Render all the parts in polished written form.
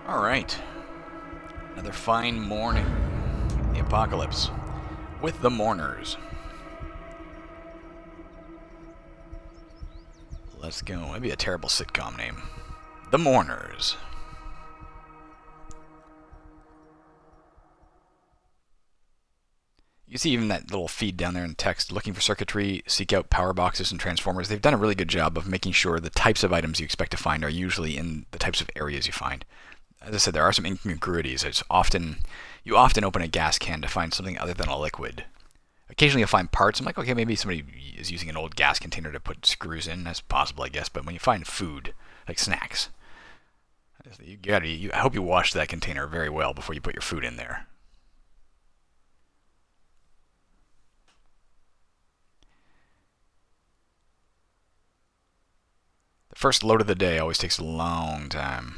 Alright. Another fine morning. The apocalypse. With the mourners. Let's go. That'd be a terrible sitcom name. The Mourners. You see even that little feed down there in text, looking for circuitry, seek out power boxes and transformers. They've done a really good job of making sure the types of items you expect to find are usually in the types of areas you find. As I said, there are some incongruities. You often open a gas can to find something other than a liquid. Occasionally you'll find parts. I'm like, okay, maybe somebody is using an old gas container to put screws in. That's possible, I guess. But when you find food, like snacks, I hope you wash that container very well before you put your food in there. The first load of the day always takes a long time.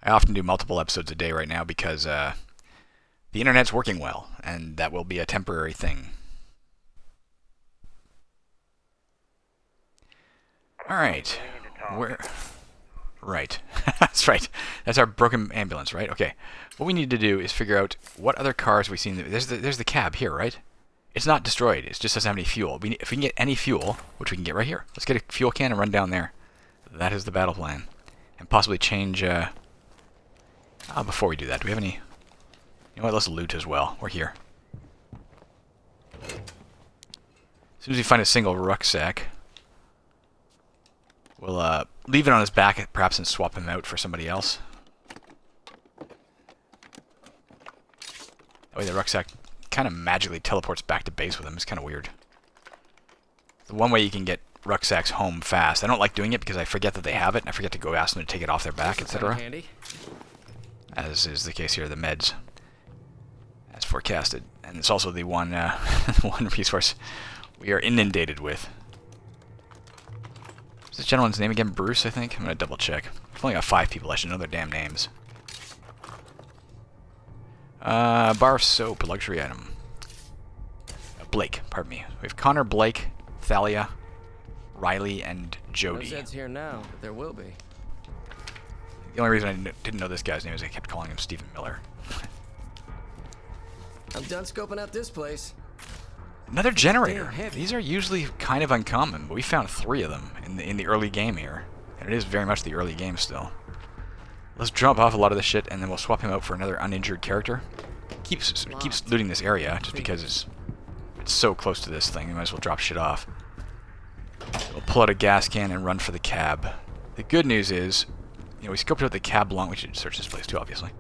I often do multiple episodes a day right now because the internet's working well, and that will be a temporary thing. Alright. Where? Right. That's right. That's our broken ambulance, right? Okay. What we need to do is figure out what other cars we've seen. There's the cab here, right? It's not destroyed. It just doesn't have any fuel. If we can get any fuel, which we can get right here, let's get a fuel can and run down there. That is the battle plan. And possibly change... before we do that, do we have any... You know what, let's loot as well. We're here. As soon as we find a single rucksack, we'll leave it on his back, perhaps, and swap him out for somebody else. That way the rucksack kind of magically teleports back to base with him. It's kind of weird. The one way you can get rucksacks home fast. I don't like doing it because I forget that they have it, and I forget to go ask them to take it off their back, etc. As is the case here, the meds. As forecasted. And it's also the one, one resource we are inundated with. Is this gentleman's name again? Bruce, I think? I'm going to double check. We've only got 5 people. I should know their damn names. Bar of soap, a luxury item. Blake, pardon me. We have Connor, Blake, Thalia, Riley, and Jody. No sense here now, but there will be. The only reason I didn't know this guy's name is I kept calling him Stephen Miller. I'm done scoping out this place. Another generator. These are usually kind of uncommon, but we found 3 of them in the early game here. And it is very much the early game still. Let's drop off a lot of the shit, and then we'll swap him out for another uninjured character. Keeps looting this area, just because it's so close to this thing. We might as well drop shit off. We'll pull out a gas can and run for the cab. The good news is, you know, we scoped out the cab long... We should search this place too, obviously.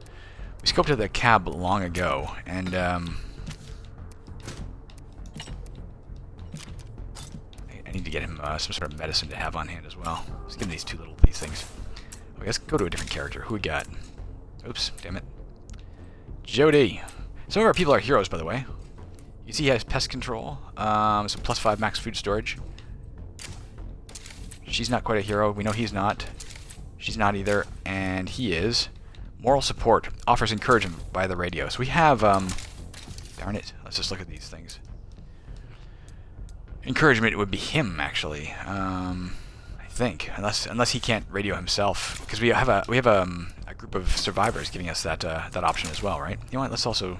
We scoped out the cab long ago, and I need to get him some sort of medicine to have on hand as well. Let's give him these things. I guess go to a different character. Who we got? Oops, damn it. Jody. Some of our people are heroes, by the way. You see he has pest control, some +5 max food storage. She's not quite a hero. We know he's not. She's not either, and he is. Moral support. Offers encouragement by the radio. So we have, darn it. Let's just look at these things. Encouragement would be him, actually. I think, unless he can't radio himself, because we have a group of survivors giving us that option as well, right? You know what? Let's also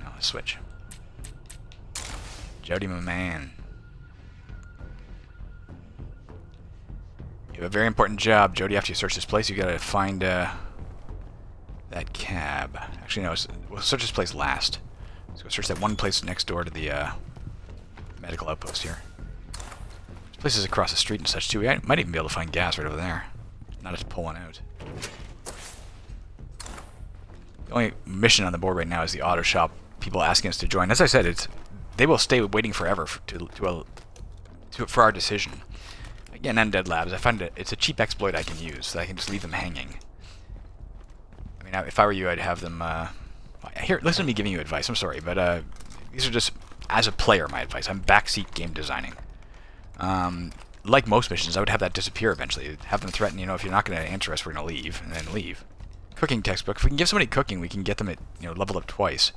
let's switch. Jody, my man, you have a very important job, Jody. After you search this place, you gotta find that cab. Actually, no, we'll search this place last. Let's go search that one place next door to the medical outpost here. Places across the street and such too. We might even be able to find gas right over there. Not just pull one out. The only mission on the board right now is the auto shop. People asking us to join. As I said, they will stay waiting forever for our decision. Again, Undead Labs. I find it's a cheap exploit I can use, so I can just leave them hanging. I mean, if I were you, I'd have them. Here, listen to me giving you advice. I'm sorry, but these are just as a player my advice. I'm backseat game designing. Like most missions, I would have that disappear eventually. Have them threaten, you know, if you're not going to answer us, we're going to leave, and then leave. Cooking textbook. If we can give somebody cooking, we can get them at, level up twice.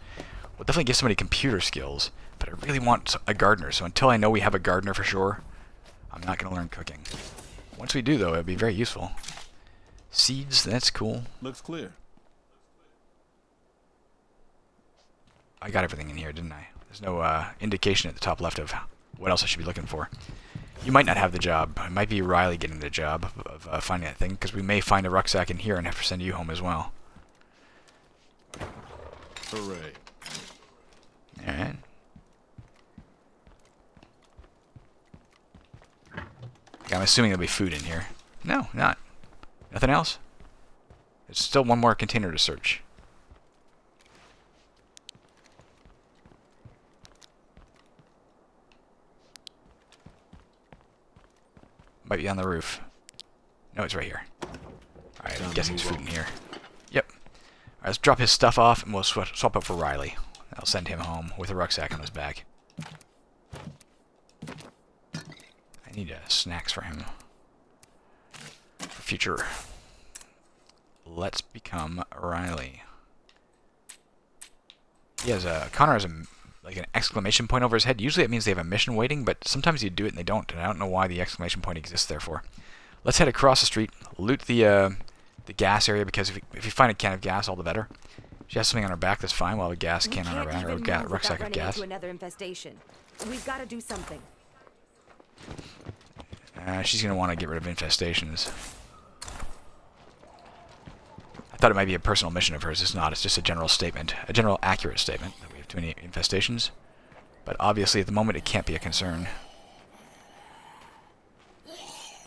We'll definitely give somebody computer skills, but I really want a gardener, so until I know we have a gardener for sure, I'm not going to learn cooking. Once we do, though, it would be very useful. Seeds, that's cool. Looks clear. I got everything in here, didn't I? There's no indication at the top left of what else I should be looking for. You might not have the job. It might be Riley getting the job of finding that thing, because we may find a rucksack in here and have to send you home as well. Hooray. Alright. I'm assuming there'll be food in here. No, not. Nothing else? There's still one more container to search. Might be on the roof. No, it's right here. Alright, I'm guessing there's food in here. Yep. Alright, let's drop his stuff off and we'll swap up for Riley. I'll send him home with a rucksack on his back. I need snacks for him. For future. Let's become Riley. He has Connor has like an exclamation point over his head. Usually it means they have a mission waiting, but sometimes you do it and they don't, and I don't know why the exclamation point exists there for. Let's head across the street, loot the gas area, because if you find a can of gas, all the better. If she has something on her back, that's fine. We'll have a gas can on her back, or a rucksack of gas. Another infestation. We've got to do something. She's going to want to get rid of infestations. I thought it might be a personal mission of hers. It's not. It's just a general statement. A general accurate statement that we have too many infestations. But obviously at the moment it can't be a concern.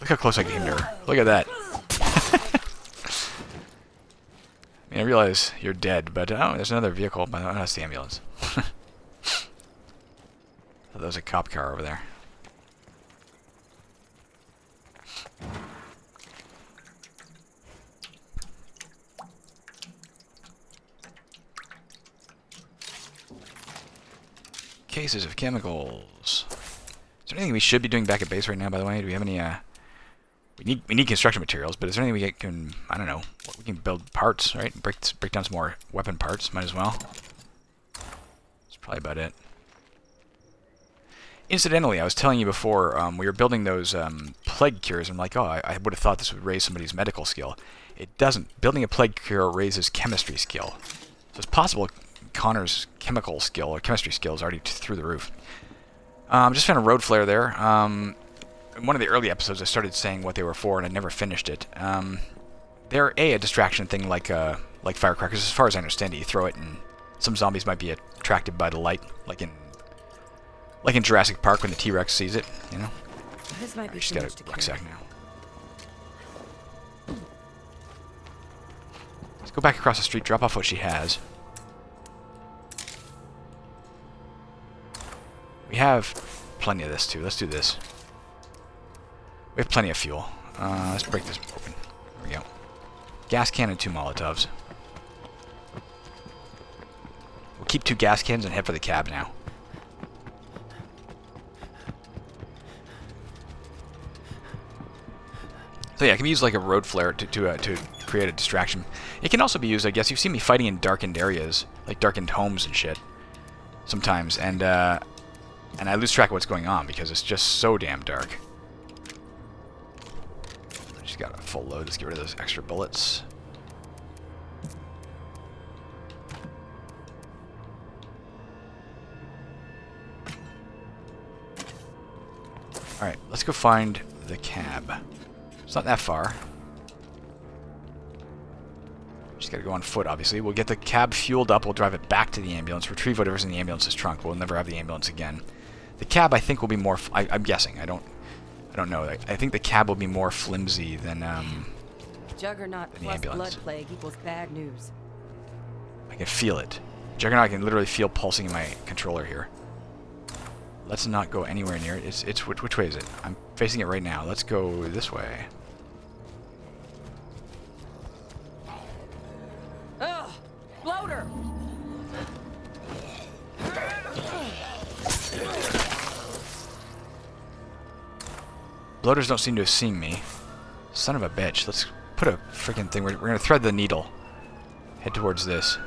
Look how close I came to her. Look at that. I mean, I realize you're dead, but oh, there's another vehicle. Oh, that's the ambulance. Oh, there was a cop car over there. Cases of chemicals. Is there anything we should be doing back at base right now, by the way? Do we have any, we need construction materials, but is there anything we can, I don't know, we can build parts, right? Break down some more weapon parts, might as well. That's probably about it. Incidentally, I was telling you before, we were building those plague cures, and I'm like, oh, I would have thought this would raise somebody's medical skill. It doesn't. Building a plague cure raises chemistry skill. So it's possible Connor's chemical skill or chemistry skill is already through the roof. Just found a road flare there. In one of the early episodes I started saying what they were for and I never finished it. They're a distraction thing like firecrackers. As far as I understand it, you throw it and some zombies might be attracted by the light, like in Jurassic Park when the T-Rex sees it, you know? This might be She's too got much a to rucksack carry. now. Let's go back across the street, drop off what she has. We have plenty of this too. Let's do this. We have plenty of fuel. Let's break this open. There we go. Gas can and 2 Molotovs. We'll keep 2 gas cans and head for the cab now. So yeah, it can be used like a road flare to create a distraction. It can also be used, I guess, you've seen me fighting in darkened areas, like darkened homes and shit, sometimes, and I lose track of what's going on because it's just so damn dark. Just got a full load. Let's get rid of those extra bullets. Alright, let's go find the cab. It's not that far. Just gotta go on foot, obviously. We'll get the cab fueled up, we'll drive it back to the ambulance, retrieve whatever's in the ambulance's trunk. We'll never have the ambulance again. The cab, I think, will be more... I'm guessing. I don't know. I think the cab will be more flimsy than Juggernaut the plus ambulance. blood plague equals bad news. I can feel it. Juggernaut, I can literally feel pulsing in my controller here. Let's not go anywhere near it. It's which way is it? I'm facing it right now. Let's go this way. Ugh! Bloater! Bloaters don't seem to have seen me. Son of a bitch. Let's put a freaking thing. We're going to thread the needle. Head towards this.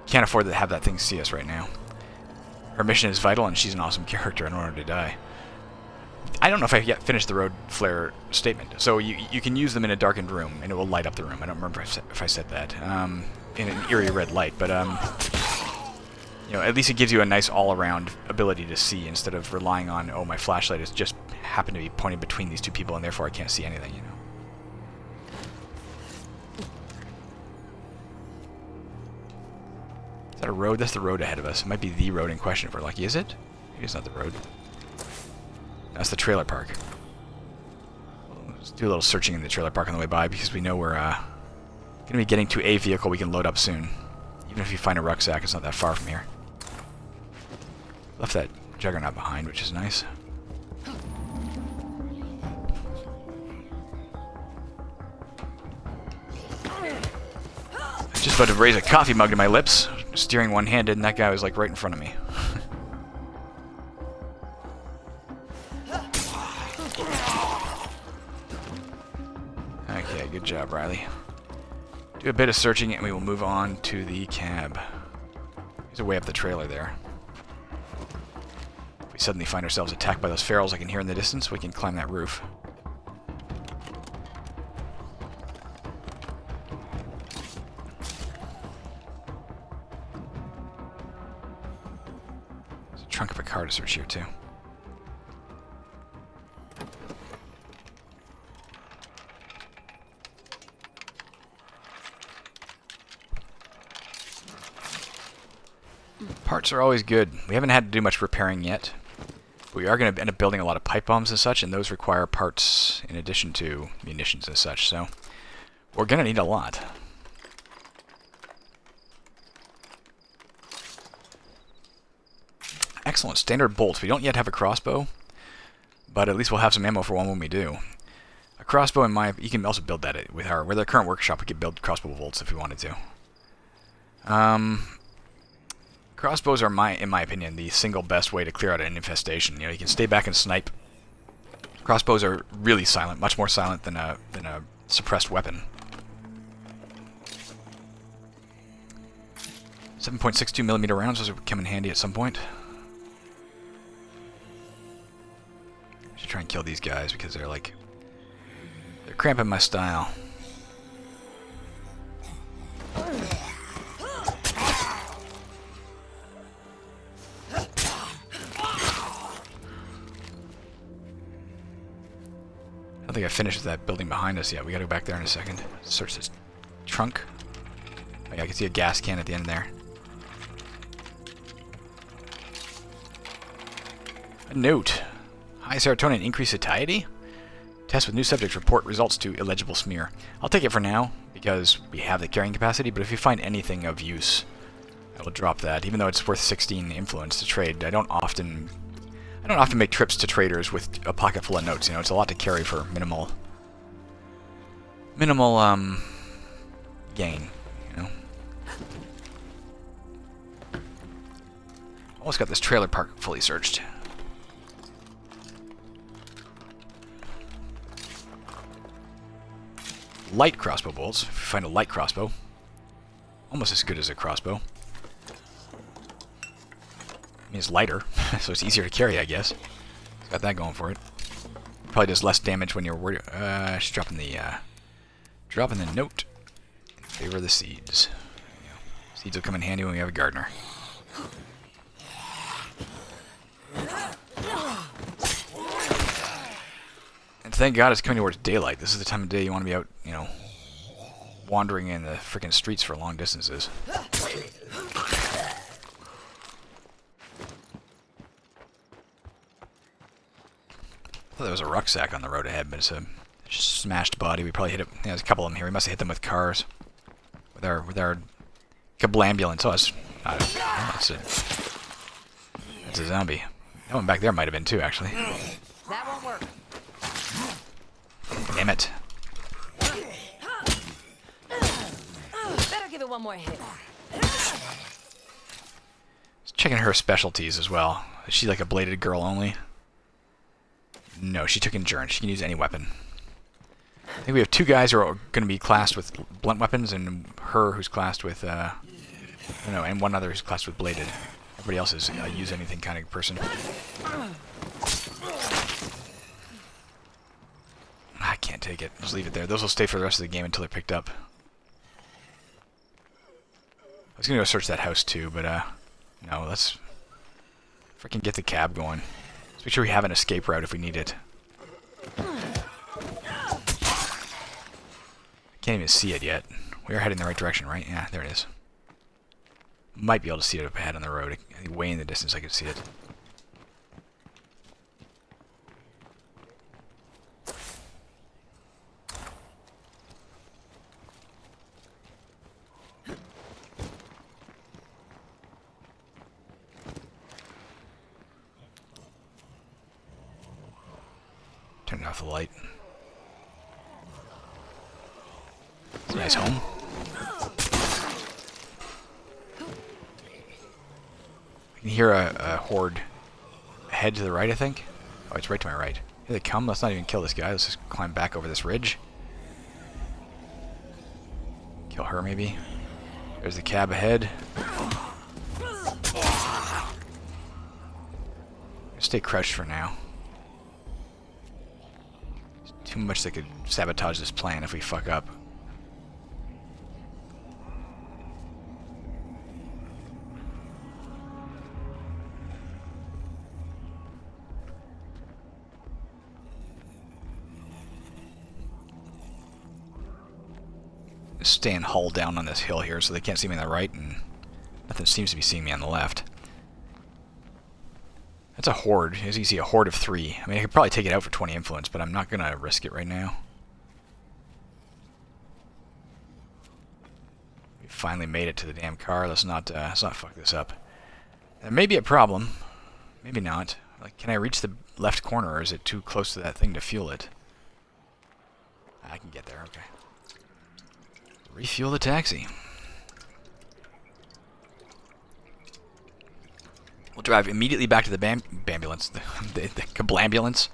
Can't afford to have that thing see us right now. Her mission is vital and she's an awesome character. I don't want her to die. I don't know if I yet finished the road flare statement. So you can use them in a darkened room, and it will light up the room. I don't remember if I said that. In an eerie red light, but you know, at least it gives you a nice all-around ability to see instead of relying on, oh, my flashlight is just happened to be pointed between these two people, and therefore I can't see anything. You know. Is that a road? That's the road ahead of us. It might be the road in question if we're lucky. Is it? Maybe it's not the road. That's the trailer park. Let's do a little searching in the trailer park on the way by because we know we're going to be getting to a vehicle we can load up soon. Even if you find a rucksack, it's not that far from here. Left that juggernaut behind, which is nice. Just about to raise a coffee mug to my lips, steering one-handed, and that guy was like right in front of me. Okay, good job, Riley. Do a bit of searching and we will move on to the cab. There's a way up the trailer there. If we suddenly find ourselves attacked by those ferals I can hear in the distance, we can climb that roof. There's a trunk of a car to search here too. Parts are always good. We haven't had to do much repairing yet. We are going to end up building a lot of pipe bombs and such, and those require parts in addition to munitions and such, so we're going to need a lot. Excellent. Standard bolts. We don't yet have a crossbow, but at least we'll have some ammo for one when we do. A crossbow, you can also build that with our current workshop. We could build crossbow bolts if we wanted to. Crossbows are, in my opinion, the single best way to clear out an infestation. You know, you can stay back and snipe. Crossbows are really silent, much more silent than a suppressed weapon. 7.62mm rounds, those will come in handy at some point. I should try and kill these guys because they're cramping my style. I don't think I finished with that building behind us yet. We gotta go back there in a second. Search this trunk. Oh, yeah, I can see a gas can at the end there. A note. High serotonin, increased satiety? Test with new subjects, report results to illegible smear. I'll take it for now, because we have the carrying capacity, but if you find anything of use, I will drop that. Even though it's worth 16 influence to trade, I don't often make trips to traders with a pocket full of notes. You know, it's a lot to carry for minimal gain, you know. Almost got this trailer park fully searched. Light crossbow bolts. If you find a light crossbow, almost as good as a crossbow. I mean, it's lighter, so it's easier to carry, I guess. It's got that going for it. Probably does less damage when you're worried. She's dropping the note in favor of the seeds. There you go. Seeds will come in handy when we have a gardener. And thank God it's coming towards daylight. This is the time of day you want to be out, you know, wandering in the freaking streets for long distances. I thought there was a rucksack on the road ahead, but it's a smashed body. We probably hit it. Yeah, there's a couple of them here. We must have hit them with cars. With our ambulance. Oh, that's a zombie. That one back there might have been too, actually. That won't work. Damn it. Better give it one more hit. Just checking her specialties as well. Is she like a bladed girl only? No, she took endurance. She can use any weapon. I think we have two guys who are going to be classed with blunt weapons, and her who's classed with, and one other who's classed with bladed. Everybody else is a use anything kind of person. take it. Just leave it there. Those will stay for the rest of the game until they're picked up. I was gonna go search that house too, but no, let's freaking get the cab going. Let's make sure we have an escape route if we need it. Can't even see it yet. We are heading in the right direction, right? Yeah, there it is. Might be able to see it up ahead on the road. I think way in the distance I could see it. Turn off the light. It's a nice home. I can hear a horde ahead to the right, I think. Oh, it's right to my right. Here they come. Let's not even kill this guy. Let's just climb back over this ridge. Kill her, maybe. There's the cab ahead. Stay crouched for now. There's too much that could sabotage this plan if we fuck up. Staying hull down on this hill here so they can't see me on the right, and nothing seems to be seeing me on the left. That's a horde. As you can see, a horde of 3. I mean, I could probably take it out for 20 influence, but I'm not going to risk it right now. We finally made it to the damn car. Let's not fuck this up. There may be a problem. Maybe not. Like, can I reach the left corner, or is it too close to that thing to fuel it? I can get there, okay. Refuel the taxi. We'll drive immediately back to the ambulance, the kablambulance,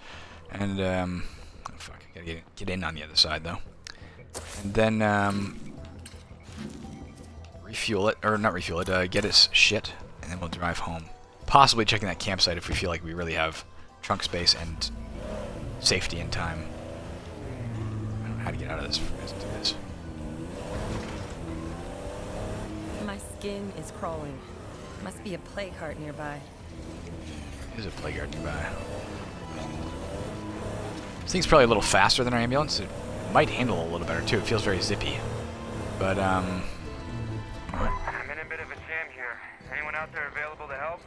and oh fuck, gotta get in on the other side though, and then refuel it, or not refuel it, get its shit, and then we'll drive home. Possibly checking that campsite if we feel like we really have trunk space and safety in time. I don't know how to get out of this. Let's do this. My skin is crawling. Must be a plague heart nearby. There's a plague heart nearby. This thing's probably a little faster than our ambulance. It might handle a little better too. It feels very zippy. But I'm in a bit of a jam here. Anyone out there available to help?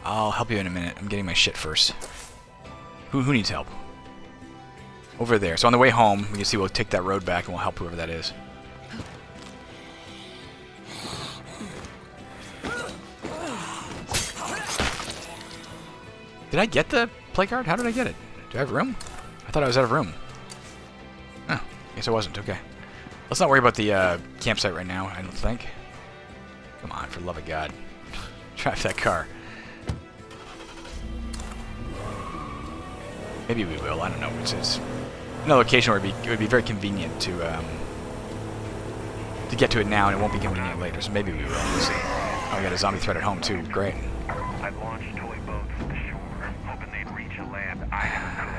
I'll help you in a minute. I'm getting my shit first. Who needs help? Over there. So on the way home, we can see we'll take that road back and we'll help whoever that is. Did I get the play card? How did I get it? Do I have room? I thought I was out of room. Oh, guess I wasn't. Okay. Let's not worry about the campsite right now, I don't think. Come on, for the love of God. Drive that car. Maybe we will. I don't know. It's in a location where it would be very convenient to get to it now, and it won't be convenient later. So maybe we will. We'll see. Oh, we got a zombie threat at home too. Great. I've launched toy boats to the shore, hoping they'd reach a land I never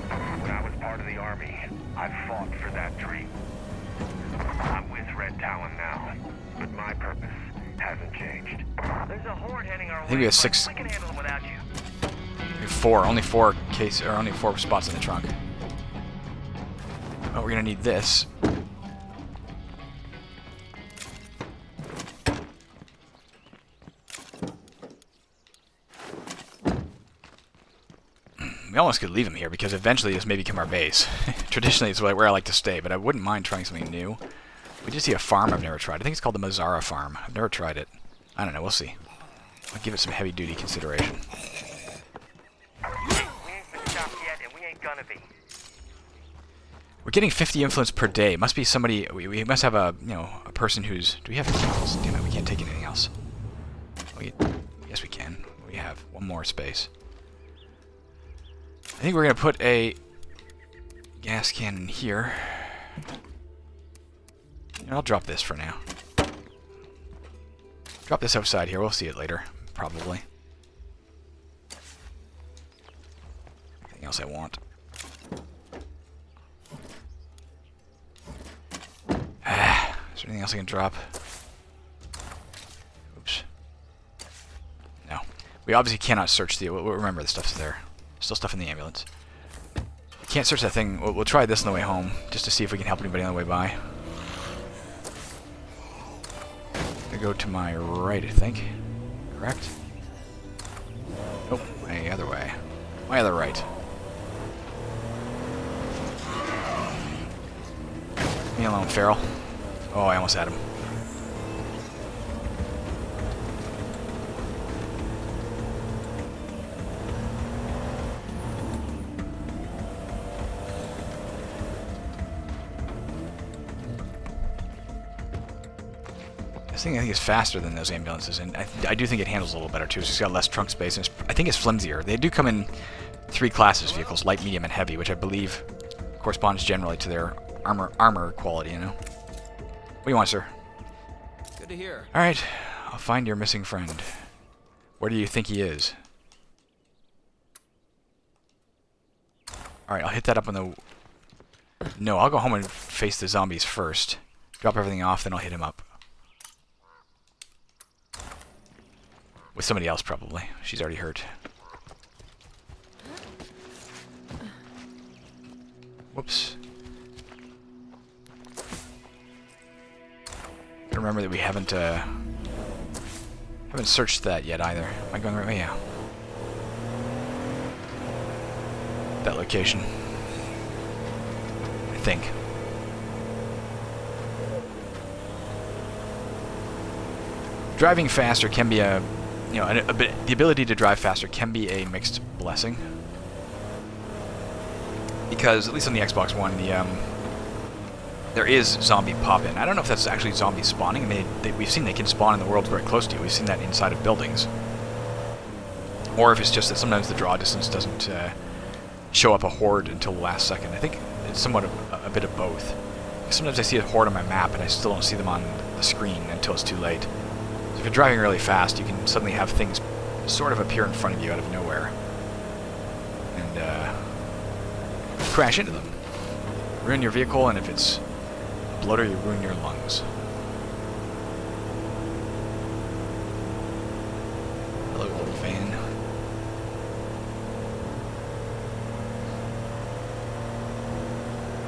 could. When I was part of the army, I fought for that dream. I'm with Red Talon now, but my purpose hasn't changed. There's a horde heading our way. I think we have 6. We can handle them without you. 4. Only 4 only 4 spots in the trunk. Oh, we're gonna need this. We almost could leave him here because eventually this may become our base. Traditionally, it's where I like to stay, but I wouldn't mind trying something new. We did see a farm I've never tried. I think it's called the Mazzara Farm. I've never tried it. I don't know. We'll see. I'll give it some heavy-duty consideration. We ain't been stopped yet, and we ain't gonna be. We're getting 50 influence per day. Must be somebody. We must have a a person who's. Do we have anything else? Damn it, we can't take anything else. Yes, we can. We have one more space. I think we're going to put a gas cannon here. And I'll drop this for now. Drop this outside here. We'll see it later, probably. Anything else I want? Is there anything else I can drop? Oops. No. We obviously cannot search the... We'll remember the stuff's there. Still stuff in the ambulance. We can't search that thing. We'll try this on the way home, just to see if we can help anybody on the way by. I go to my right, I think. Correct? Nope, my other way. My other right. Leave me alone, Farrell. Oh, I almost had him. This thing I think is faster than those ambulances, and I do think it handles a little better too. It's just got less trunk space, and I think it's flimsier. They do come in 3 classes vehicles: light, medium, and heavy, which I believe corresponds generally to their armor quality. You know. What do you want, sir? Good to hear. All right, I'll find your missing friend. Where do you think he is? All right, I'll hit that up on the. No, I'll go home and face the zombies first. Drop everything off, then I'll hit him up. With somebody else, probably. She's already hurt. Whoops. Remember that we haven't searched that yet either. Am I going the right way? Yeah. That location. I think. Driving faster can be a, you know, the ability to drive faster can be a mixed blessing. Because at least on the Xbox One, there is zombie pop-in. I don't know if that's actually zombie spawning. I mean, we've seen they can spawn in the world very close to you. We've seen that inside of buildings. Or if it's just that sometimes the draw distance doesn't show up a horde until the last second. I think it's somewhat a bit of both. Sometimes I see a horde on my map and I still don't see them on the screen until it's too late. So if you're driving really fast, you can suddenly have things sort of appear in front of you out of nowhere. And crash into them. Ruin your vehicle, and if it's a bloater, you ruin your lungs. Hello, old van.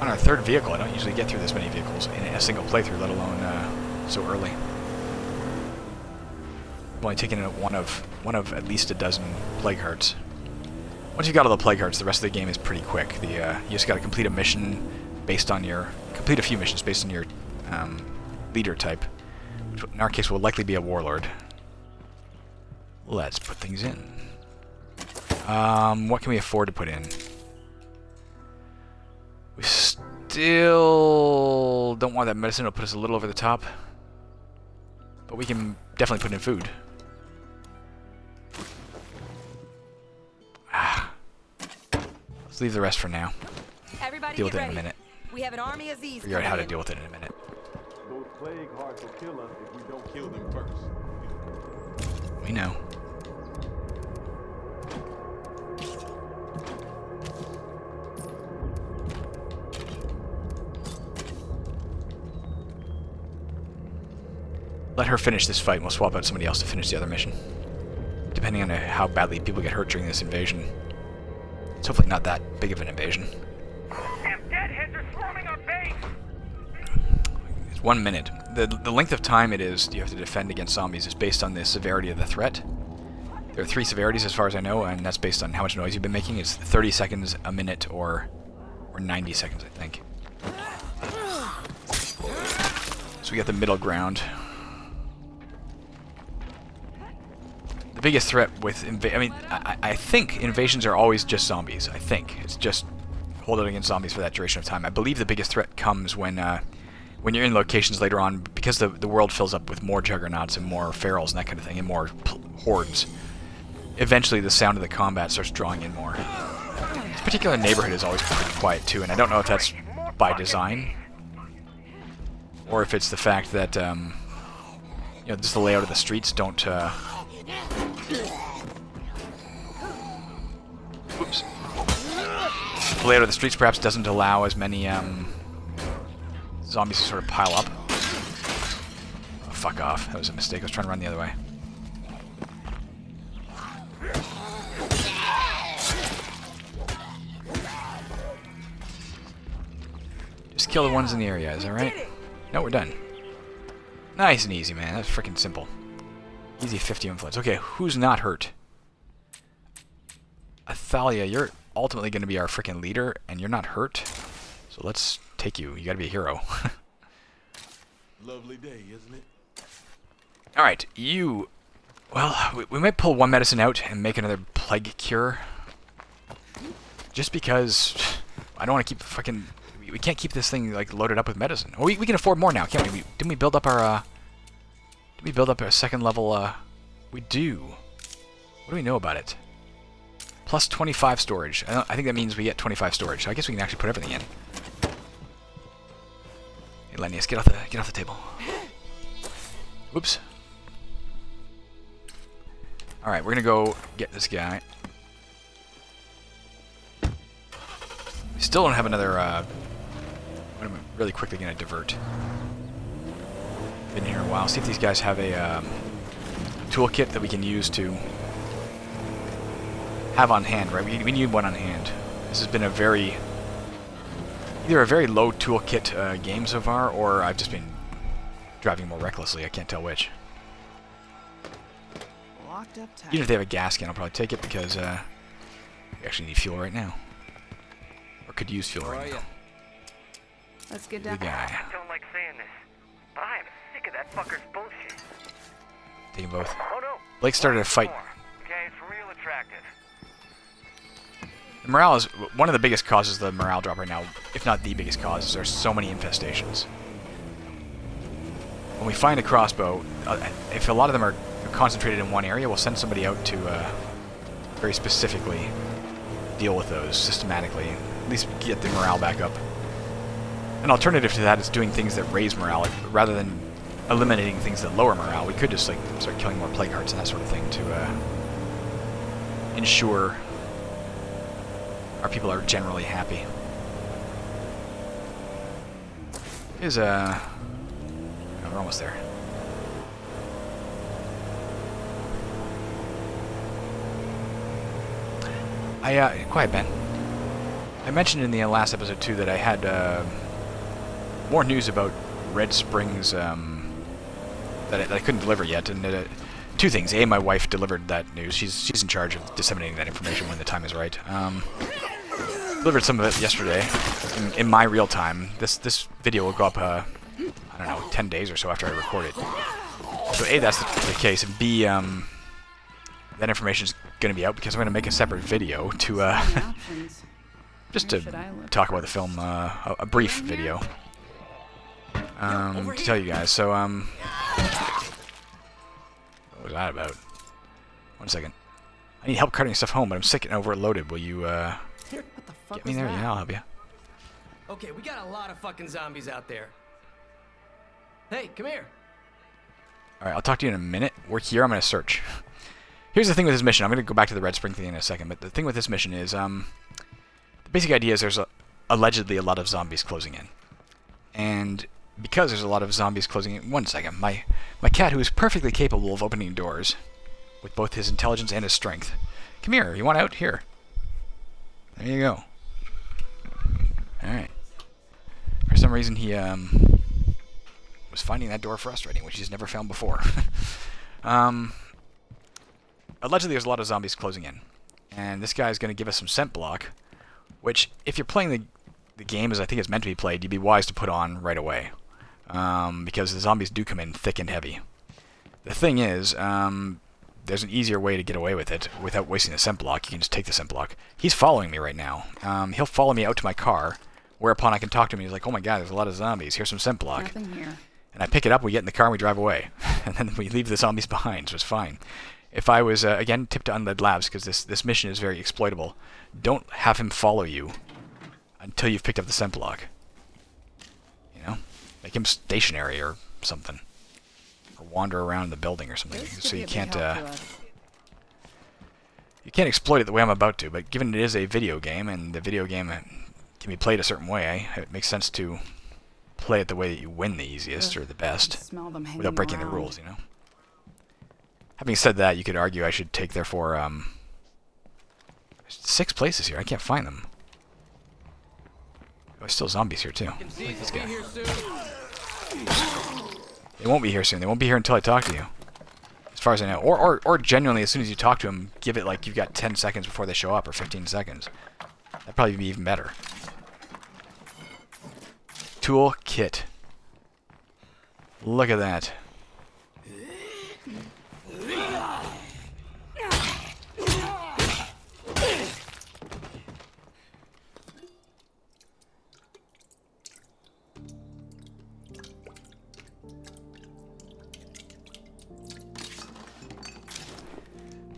On our third vehicle, I don't usually get through this many vehicles in a single playthrough, let alone so early. I've only taken one of at least a dozen plague hearts. Once you've got all the plague hearts, the rest of the game is pretty quick. You just got to complete a mission based on complete a few missions based on your leader type, which in our case will likely be a warlord. Let's put things in. What can we afford to put in? We still don't want that medicine. It'll put us a little over the top, but we can definitely put in food. Let's leave the rest for now. Everybody Deal with get it in a ready. minute. We have an army of these. Figure out how to coming in. deal with it in a minute. Those plague hearts will kill us if we don't kill them first. We know. Let her finish this fight and we'll swap out somebody else to finish the other mission. Depending on how badly people get hurt during this invasion. It's hopefully not that big of an invasion. Damn deadheads are swarming our base! It's 1 minute. The length of time it is you have to defend against zombies is based on the severity of the threat. There are 3 severities as far as I know, and that's based on how much noise you've been making. It's 30 seconds, a minute, or 90 seconds, I think. So we got the middle ground. The biggest threat with I think invasions are always just zombies. I think it's just hold out against zombies for that duration of time. I believe the biggest threat comes when you're in locations later on, because the world fills up with more juggernauts and more ferals and that kind of thing, and more hordes. Eventually, the sound of the combat starts drawing in more. This particular neighborhood is always pretty quiet too, and I don't know if that's by design, or if it's the fact that, you know, just the layout of the streets don't, Oops. The layout of the streets perhaps doesn't allow as many, zombies to sort of pile up. Oh, fuck off. That was a mistake. I was trying to run the other way. Just kill the ones in the area, is that right? No, we're done. Nice and easy, man. That's freaking simple. Easy 50 influence. Okay, who's not hurt? Athalia, you're ultimately going to be our freaking leader, and you're not hurt. So let's take you. You got to be a hero. Lovely day, isn't it? Alright, you... Well, we might pull one medicine out and make another plague cure. Just because I don't want to keep fucking... We can't keep this thing, like, loaded up with medicine. Oh, we can afford more now, can't we? Didn't we build up our, Did we build up our second level, We do. What do we know about it? Plus 25 storage. I think that means we get 25 storage. So I guess we can actually put everything in. Hey, Lennius, get off the table. Whoops. Alright, we're gonna go get this guy. We still don't have another, what am I really quickly gonna divert? Been here a while. See if these guys have a, toolkit that we can use to have on hand, right? We need one on hand. This has been a very... either a very low toolkit game so far, or I've just been driving more recklessly. I can't tell which. Locked up tight. Even if they have a gas can, I'll probably take it because we actually need fuel right now. Or could use fuel right now. Let's get The down. guy. I don't like saying this, but I am sick of that fucker's bullshit. Take them both. Oh no. Blake started a fight. Okay, it's real attractive. The morale is one of the biggest causes of the morale drop right now, if not the biggest cause, is there's so many infestations. When we find a crossbow, if a lot of them are concentrated in one area, we'll send somebody out to very specifically deal with those systematically. At least get the morale back up. An alternative to that is doing things that raise morale, rather than eliminating things that lower morale. We could just like start killing more plague hearts and that sort of thing to ensure our people are generally happy. Is oh, we're almost there. Quiet, Ben. I mentioned in the last episode too that I had more news about Red Springs that I couldn't deliver yet, and two things. A, my wife delivered that news. She's in charge of disseminating that information when the time is right. Delivered some of it yesterday in my real time. This video will go up I don't know, 10 days or so after I record it. So A, that's the case, and B, that information is going to be out because I'm going to make a separate video to just to talk about the film, a brief video to tell you guys. So what was that about? 1 second. I need help carting stuff home, but I'm sick and overloaded. Will you What the fuck get me was there? that? Yeah, I'll help you. Okay, we got a lot of fucking zombies out there. Hey, come here. Alright, I'll talk to you in a minute. We're here, I'm going to search. Here's the thing with this mission. I'm going to go back to the Red Spring thing in a second, but the thing with this mission is, the basic idea is there's allegedly a lot of zombies closing in. And because there's a lot of zombies closing in... 1 second. My cat, who is perfectly capable of opening doors with both his intelligence and his strength. Come here. You want out? Here. There you go. Alright. For some reason, he was finding that door frustrating, which he's never found before. Allegedly, there's a lot of zombies closing in. And this guy is going to give us some scent block, which, if you're playing the game as I think it's meant to be played, you'd be wise to put on right away. Because the zombies do come in thick and heavy. The thing is, there's an easier way to get away with it without wasting the scent block. You can just take the scent block. He's following me right now. He'll follow me out to my car, whereupon I can talk to him. He's like, oh my god, there's a lot of zombies. Here's some scent block. Nothing here. And I pick it up, we get in the car, and we drive away. And then we leave the zombies behind, so it's fine. If I was, again, tip to Undead Labs, because this mission is very exploitable, don't have him follow you until you've picked up the scent block. You know? Make him stationary or something. Or wander around the building or something. This could So be you a big can't, help to us. you can't exploit it the way I'm about to, but given it is a video game, and the video game can be played a certain way, it makes sense to play it the way that you win the easiest or the best, Smell them hanging without breaking the around. rules, you know? Having said that, you could argue I should take, therefore, 6 places here. I can't find them. Oh, there's still zombies here, too. Like this guy. They won't be here soon. They won't be here until I talk to you. As far as I know. Or genuinely, as soon as you talk to them, give it like you've got 10 seconds before they show up, or 15 seconds. That'd probably be even better. Tool kit. Look at that.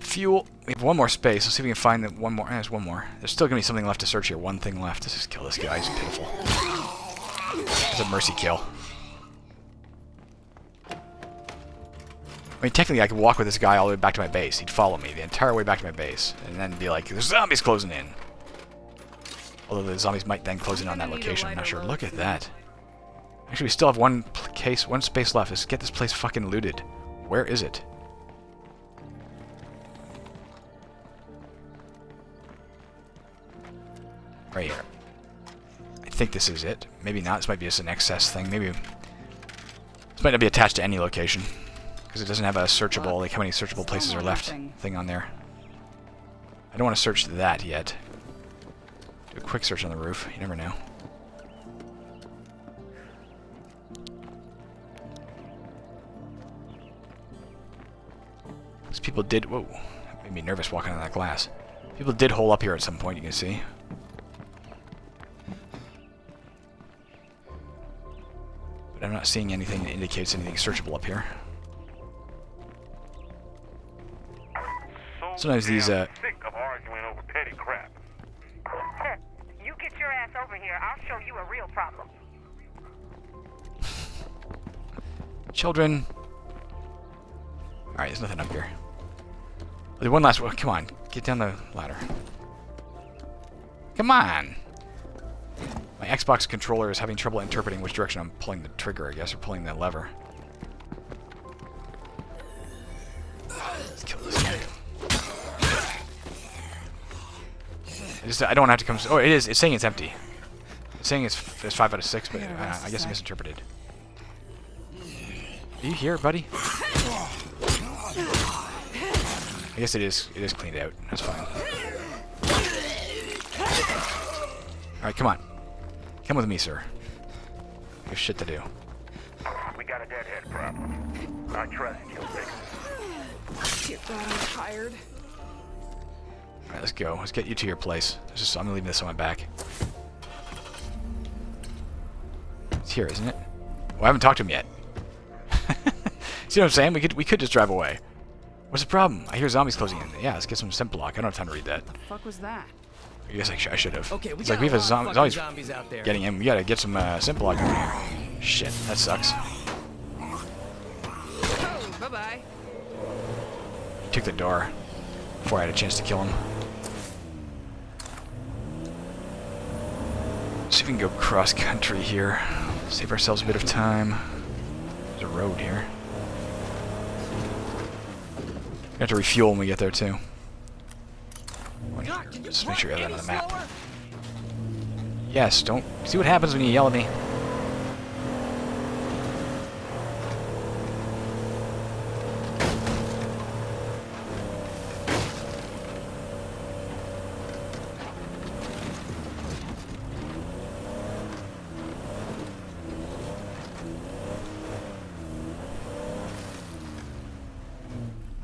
Fuel. We have one more space. Let's see if we can find one more. There's one more. There's still going to be something left to search here. One thing left. Let's just kill this guy. He's pitiful. It's a mercy kill. I mean, technically, I could walk with this guy all the way back to my base. He'd follow me the entire way back to my base. And then be like, there's zombies closing in. Although the zombies might then close in on that location. I'm not sure. Look at that. Actually, we still have one space left. Let's get this place fucking looted. Where is it? Right here. I think this is it. Maybe not. This might be just an excess thing. Maybe this might not be attached to any location because it doesn't have a searchable, like how many searchable places are left thing on there. I don't want to search that yet. Do a quick search on the roof. You never know. These people did. Whoa. That made me nervous walking on that glass. People did hole up here at some point, you can see. But I'm not seeing anything that indicates anything searchable up here. Sometimes these, Sick of arguing over petty crap. You get your ass over here, I'll show you a real problem. Children. Alright, there's nothing up here. There's one last one. Come on. Get down the ladder. Come on! My Xbox controller is having trouble interpreting which direction I'm pulling the trigger, I guess, or pulling the lever. Let's kill this guy. I don't have to come... Oh, it is. It's saying it's empty. It's saying it's 5 out of 6, but I guess I misinterpreted. Are you here, buddy? I guess it is cleaned out. That's fine. Alright, come on. Come with me, sir. We have shit to do. We got a deadhead problem. I trust you'll fix it. Dear God, I'm tired. Alright, let's go. Let's get you to your place. I'm gonna leave this on my back. It's here, isn't it? Well, I haven't talked to him yet. See what I'm saying? We could just drive away. What's the problem? I hear zombies closing in. Yeah, let's get some scent block. I don't have time to read that. What the fuck was that? I guess I should have. Okay, we It's got like we have a a lot of fucking zombies zombies out there. getting in. We gotta get some scent block over here. Shit, that sucks. Oh, bye-bye. He took the door before I had a chance to kill him. See if we can go cross country here. Save ourselves a bit of time. There's a road here. We have to refuel when we get there too. Just make sure you have that on the map. Yes, don't... See what happens when you yell at me?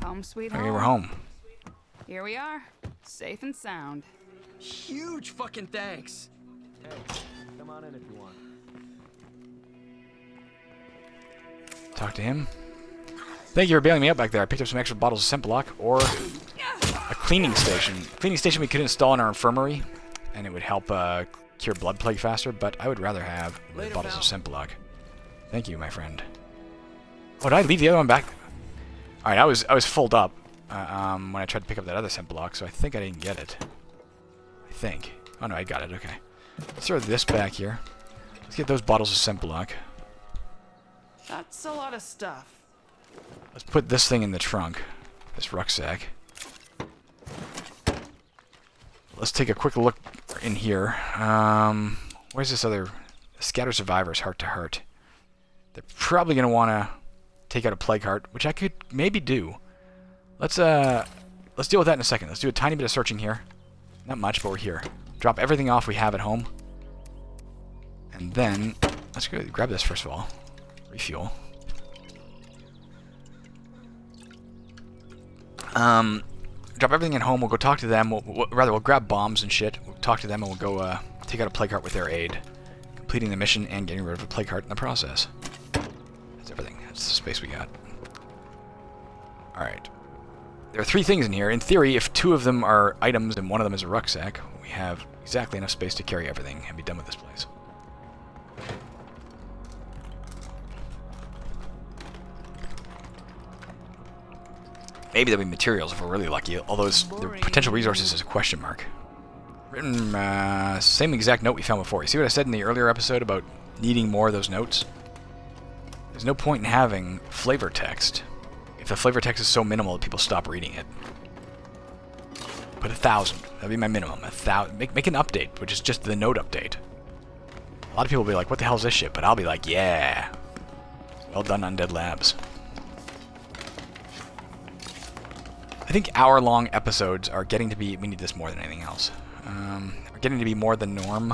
Home sweet home. Okay, we're home. Here we are, safe and sound. Huge fucking thanks. Hey, come on in if you want. Talk to him. Thank you for bailing me out back there. I picked up some extra bottles of scent block or a cleaning station. Cleaning station we could install in our infirmary, and it would help cure blood plague faster, but I would rather have the bottles of scent block. Thank you, my friend. Oh, did I leave the other one back? Alright, I was fulled up when I tried to pick up that other scent block, so I think I didn't get it. I think. Oh no, I got it, okay. Let's throw this back here. Let's get those bottles of scent block. That's a lot of stuff. Let's put this thing in the trunk. This rucksack. Let's take a quick look in here. Where's this other... Scatter Survivors, Heart to Heart. They're probably going to want to take out a Plague Heart, which I could maybe do. Let's deal with that in a second. Let's do a tiny bit of searching here. Not much, but we're here. Drop everything off we have at home. And then, let's go grab this first of all. Refuel. Drop everything at home. We'll go talk to them. We'll grab bombs and shit. We'll talk to them and we'll go take out a Plague Heart with their aid. Completing the mission and getting rid of a Plague Heart in the process. That's everything. That's the space we got. Alright. There are 3 things in here. In theory, if 2 of them are items and 1 of them is a rucksack, we have exactly enough space to carry everything and be done with this place. Maybe there'll be materials if we're really lucky, although the potential resources is a question mark. Written, same exact note we found before. You see what I said in the earlier episode about needing more of those notes? There's no point in having flavor text if the flavor text is so minimal that people stop reading it. Put 1,000. That'd be my minimum. 1,000. Make an update, which is just the note update. A lot of people will be like, what the hell is this shit? But I'll be like, yeah. Well done, Undead Labs. I think hour-long episodes are getting to be... We need this more than anything else. Are getting to be more the norm.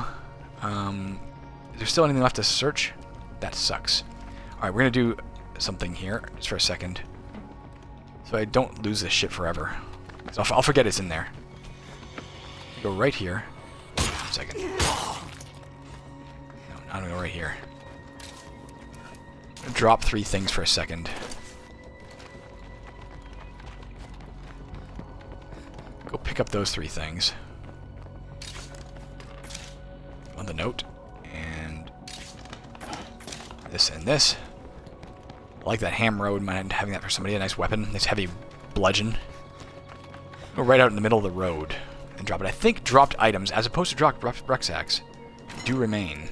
Is there still anything left to search? That sucks. Alright, we're going to do something here, just for a second. So I don't lose this shit forever. So I'll forget it's in there. Go right here. 1 second. No, I'm going to go right here. I'm going to drop 3 things for a second. Go pick up those 3 things. On the note. And this and this. I like that ham road, mind having that for somebody. A nice weapon. Nice heavy bludgeon. Go right out in the middle of the road and drop it. I think dropped items, as opposed to dropped rucksacks, do remain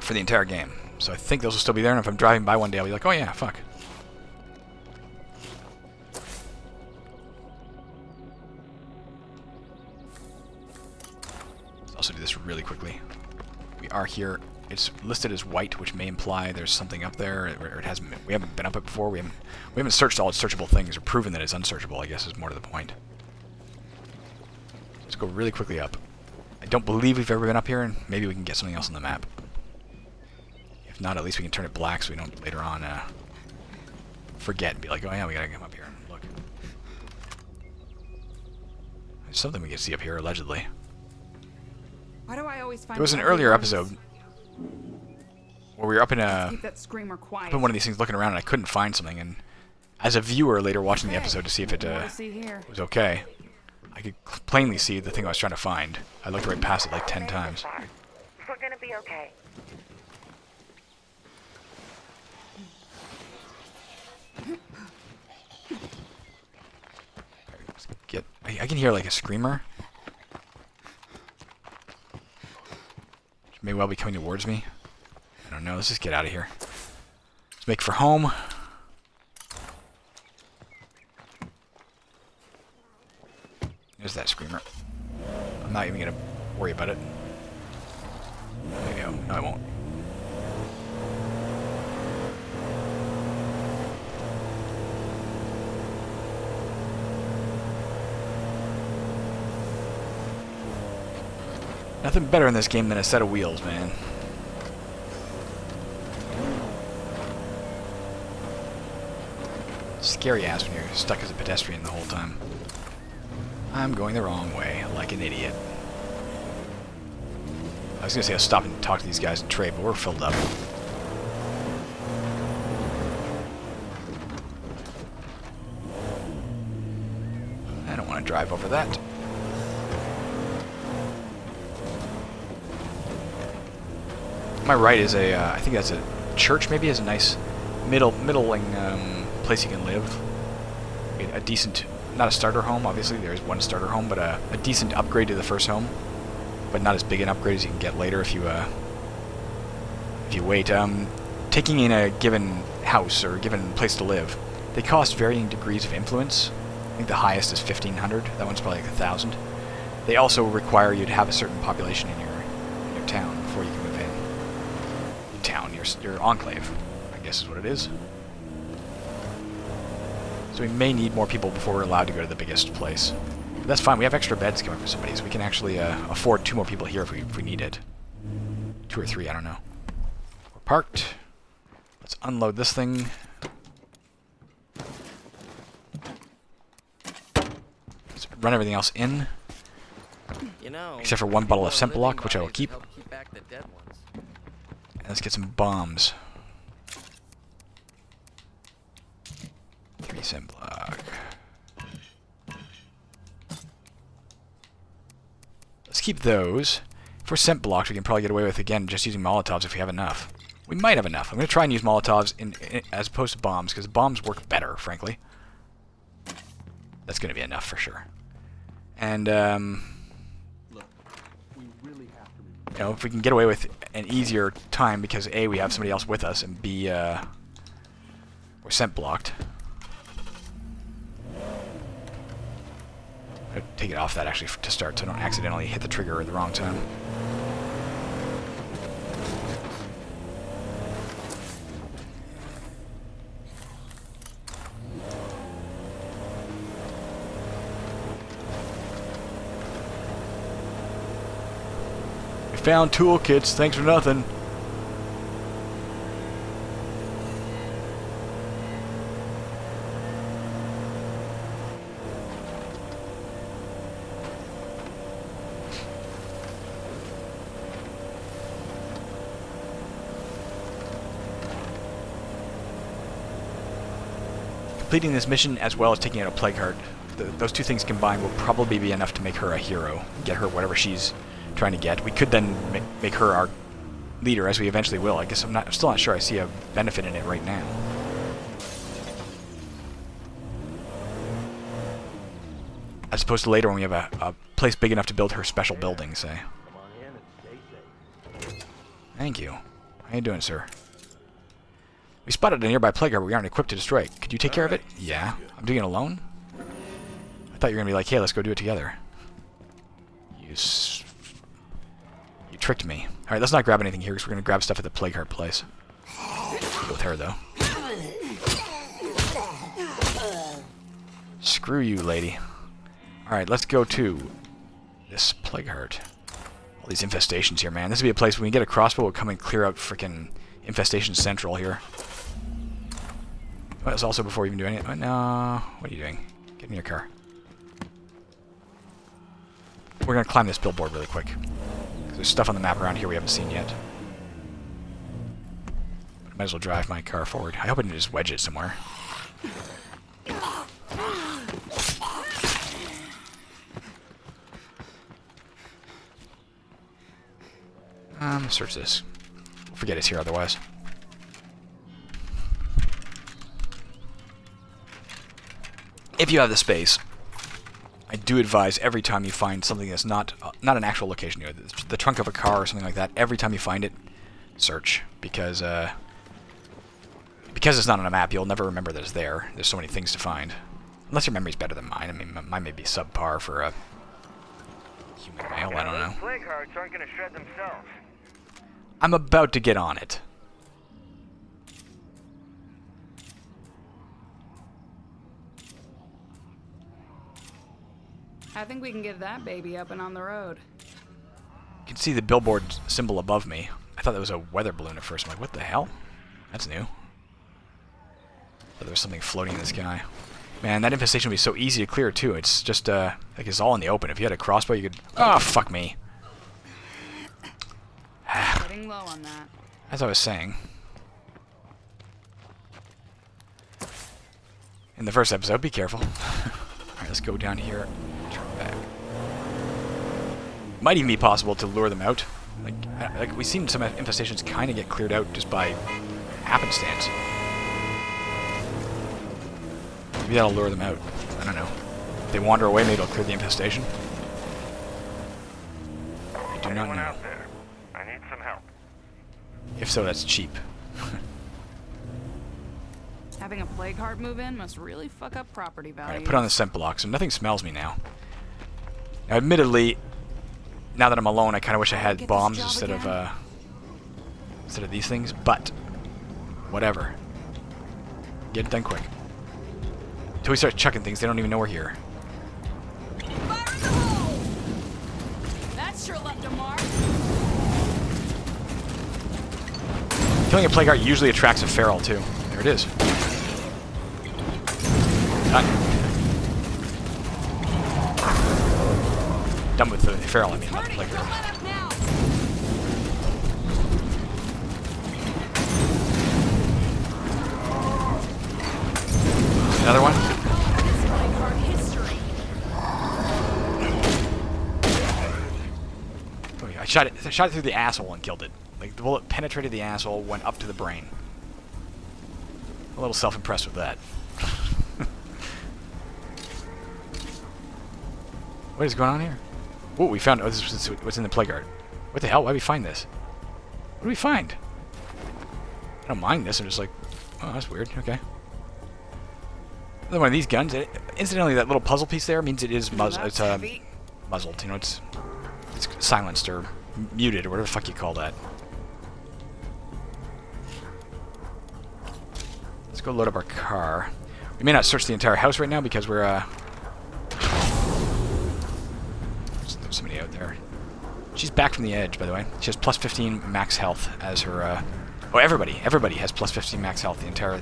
for the entire game. So I think those will still be there, and if I'm driving by one day, I'll be like, oh yeah, fuck. Let's also do this really quickly. We are here. It's listed as white, which may imply there's something up there, or it hasn't. We haven't been up it before. We haven't searched all its searchable things, or proven that it's unsearchable, I guess is more to the point. Let's go really quickly up. I don't believe we've ever been up here, and maybe we can get something else on the map. If not, at least we can turn it black so we don't later on forget and be like, oh yeah, we gotta come up here and look. There's something we can see up here, allegedly. Why do I always find There was an earlier episode where we were up in keep that screamer quiet. up in one of these things looking around and I couldn't find something, and as a viewer later watching the episode to see if it was okay, I could plainly see the thing I was trying to find. I looked right past it like 10 times. We're gonna be okay. I can hear like a screamer, which may well be coming towards me. I don't know. Let's just get out of here. Let's make for home. There's that screamer. I'm not even gonna worry about it. There you go. No, I won't. Nothing better in this game than a set of wheels, man. Scary ass when you're stuck as a pedestrian the whole time. I'm going the wrong way, like an idiot. I was gonna say I'll stop and talk to these guys and trade, but we're filled up. to drive over that. My right is a, I think that's a church. Maybe is a nice middling place you can live. A decent, not a starter home. Obviously, there's one starter home, but a decent upgrade to the first home. But not as big an upgrade as you can get later if you wait. Taking in a given house or a given place to live, they cost varying degrees of influence. I think the highest is 1,500. That one's probably like 1,000. They also require you to have a certain population in your town before you can move in. Your town, your enclave, I guess is what it is. So we may need more people before we're allowed to go to the biggest place. But that's fine. We have extra beds coming for somebody, so we can actually afford 2 more people here if we need it. 2 or 3, I don't know. We're parked. Let's unload this thing. Let's run everything else in. You know, Except for 1 bottle of scent block, which I will keep. Help keep back the dead ones. And let's get some bombs. 3 scent block. Let's keep those. If we're scent blocks, we can probably get away with, again, just using Molotovs if we have enough. We might have enough. I'm going to try and use Molotovs as opposed to bombs, because bombs work better, frankly. That's going to be enough for sure. And, Look, we really have to you know, if we can get away with an easier time because A, we have somebody else with us, and B, we're scent blocked. I'll take it off that actually to start so I don't accidentally hit the trigger at the wrong time. We found toolkits, thanks for nothing. Completing this mission as well as taking out a plague heart, those 2 things combined will probably be enough to make her a hero, get her whatever she's trying to get. We could then make her our leader, as we eventually will. I guess I'm still not sure I see a benefit in it right now. As opposed to later when we have a place big enough to build her special building, say. come on in and stay safe. Thank you. How you doing, sir? We spotted a nearby plague heart, but we aren't equipped to destroy it. Could you take care of it? Yeah. I'm doing it alone? I thought you were going to be like, hey, let's go do it together. You tricked me. Alright, let's not grab anything here, because we're going to grab stuff at the plague heart place. Go with her, though. Screw you, lady. Alright, let's go to this plague heart. All these infestations here, man. This would be a place when we get a crossbow, we'll come and clear out frickin' Infestation Central here. Well, that's also before we even do anything. No, what are you doing? Get in your car. We're gonna climb this billboard really quick. There's stuff on the map around here we haven't seen yet. But I might as well drive my car forward. I hope I didn't just wedge it somewhere. Search this. We'll forget it's here otherwise. If you have the space, I do advise every time you find something that's not an actual location, you know, the trunk of a car or something like that, every time you find it, search. Because it's not on a map, you'll never remember that it's there. There's so many things to find. Unless your memory's better than mine. I mean, mine may be subpar for a human male, I don't know. Those plague hearts aren't gonna shred themselves. I'm about to get on it. I think we can get that baby up and on the road. You can see the billboard symbol above me. I thought that was a weather balloon at first. I'm like, what the hell? That's new. But there was something floating in the sky. Man, that infestation would be so easy to clear, too. It's just, like, it's all in the open. If you had a crossbow, you could... Oh, fuck me. Getting low on that. As I was saying. In the first episode, be careful. Alright, let's go down here. might even be possible to lure them out. Like we've seen some infestations kind of get cleared out just by happenstance. Maybe that'll lure them out. I don't know. If they wander away, maybe it'll clear the infestation. I do not Anyone know. out there? I need some help. If so, that's cheap. Having a plague heart move in must really fuck up property values. Alright, put on the scent block, so nothing smells me now. Now, admittedly, now that I'm alone, I kind of wish I had bombs instead of these things, but whatever. Get it done quick. Until we start chucking things, they don't even know we're here. Fire in the hole! That sure left a mark. Killing a plague heart usually attracts a feral too. There it is. Done. Done with the feral, I mean, not the plague heart. Another one? Oh yeah, I shot it through the asshole and killed it. Like the bullet penetrated the asshole, went up to the brain. A little self-impressed with that. What is going on here? Oh, we found. Oh, this is what's in the plague heart. What the hell? Why'd we find this? What did we find? I don't mind this. I'm just like, oh, that's weird. Okay. Another one of these guns. Incidentally, that little puzzle piece there means it is muzzled. You know, it's silenced or muted or whatever the fuck you call that. Let's go load up our car. We may not search the entire house right now because we're there's somebody out there. She's back from the edge, by the way. She has plus 15 max health as her. Oh, everybody has plus 15 max health. The entire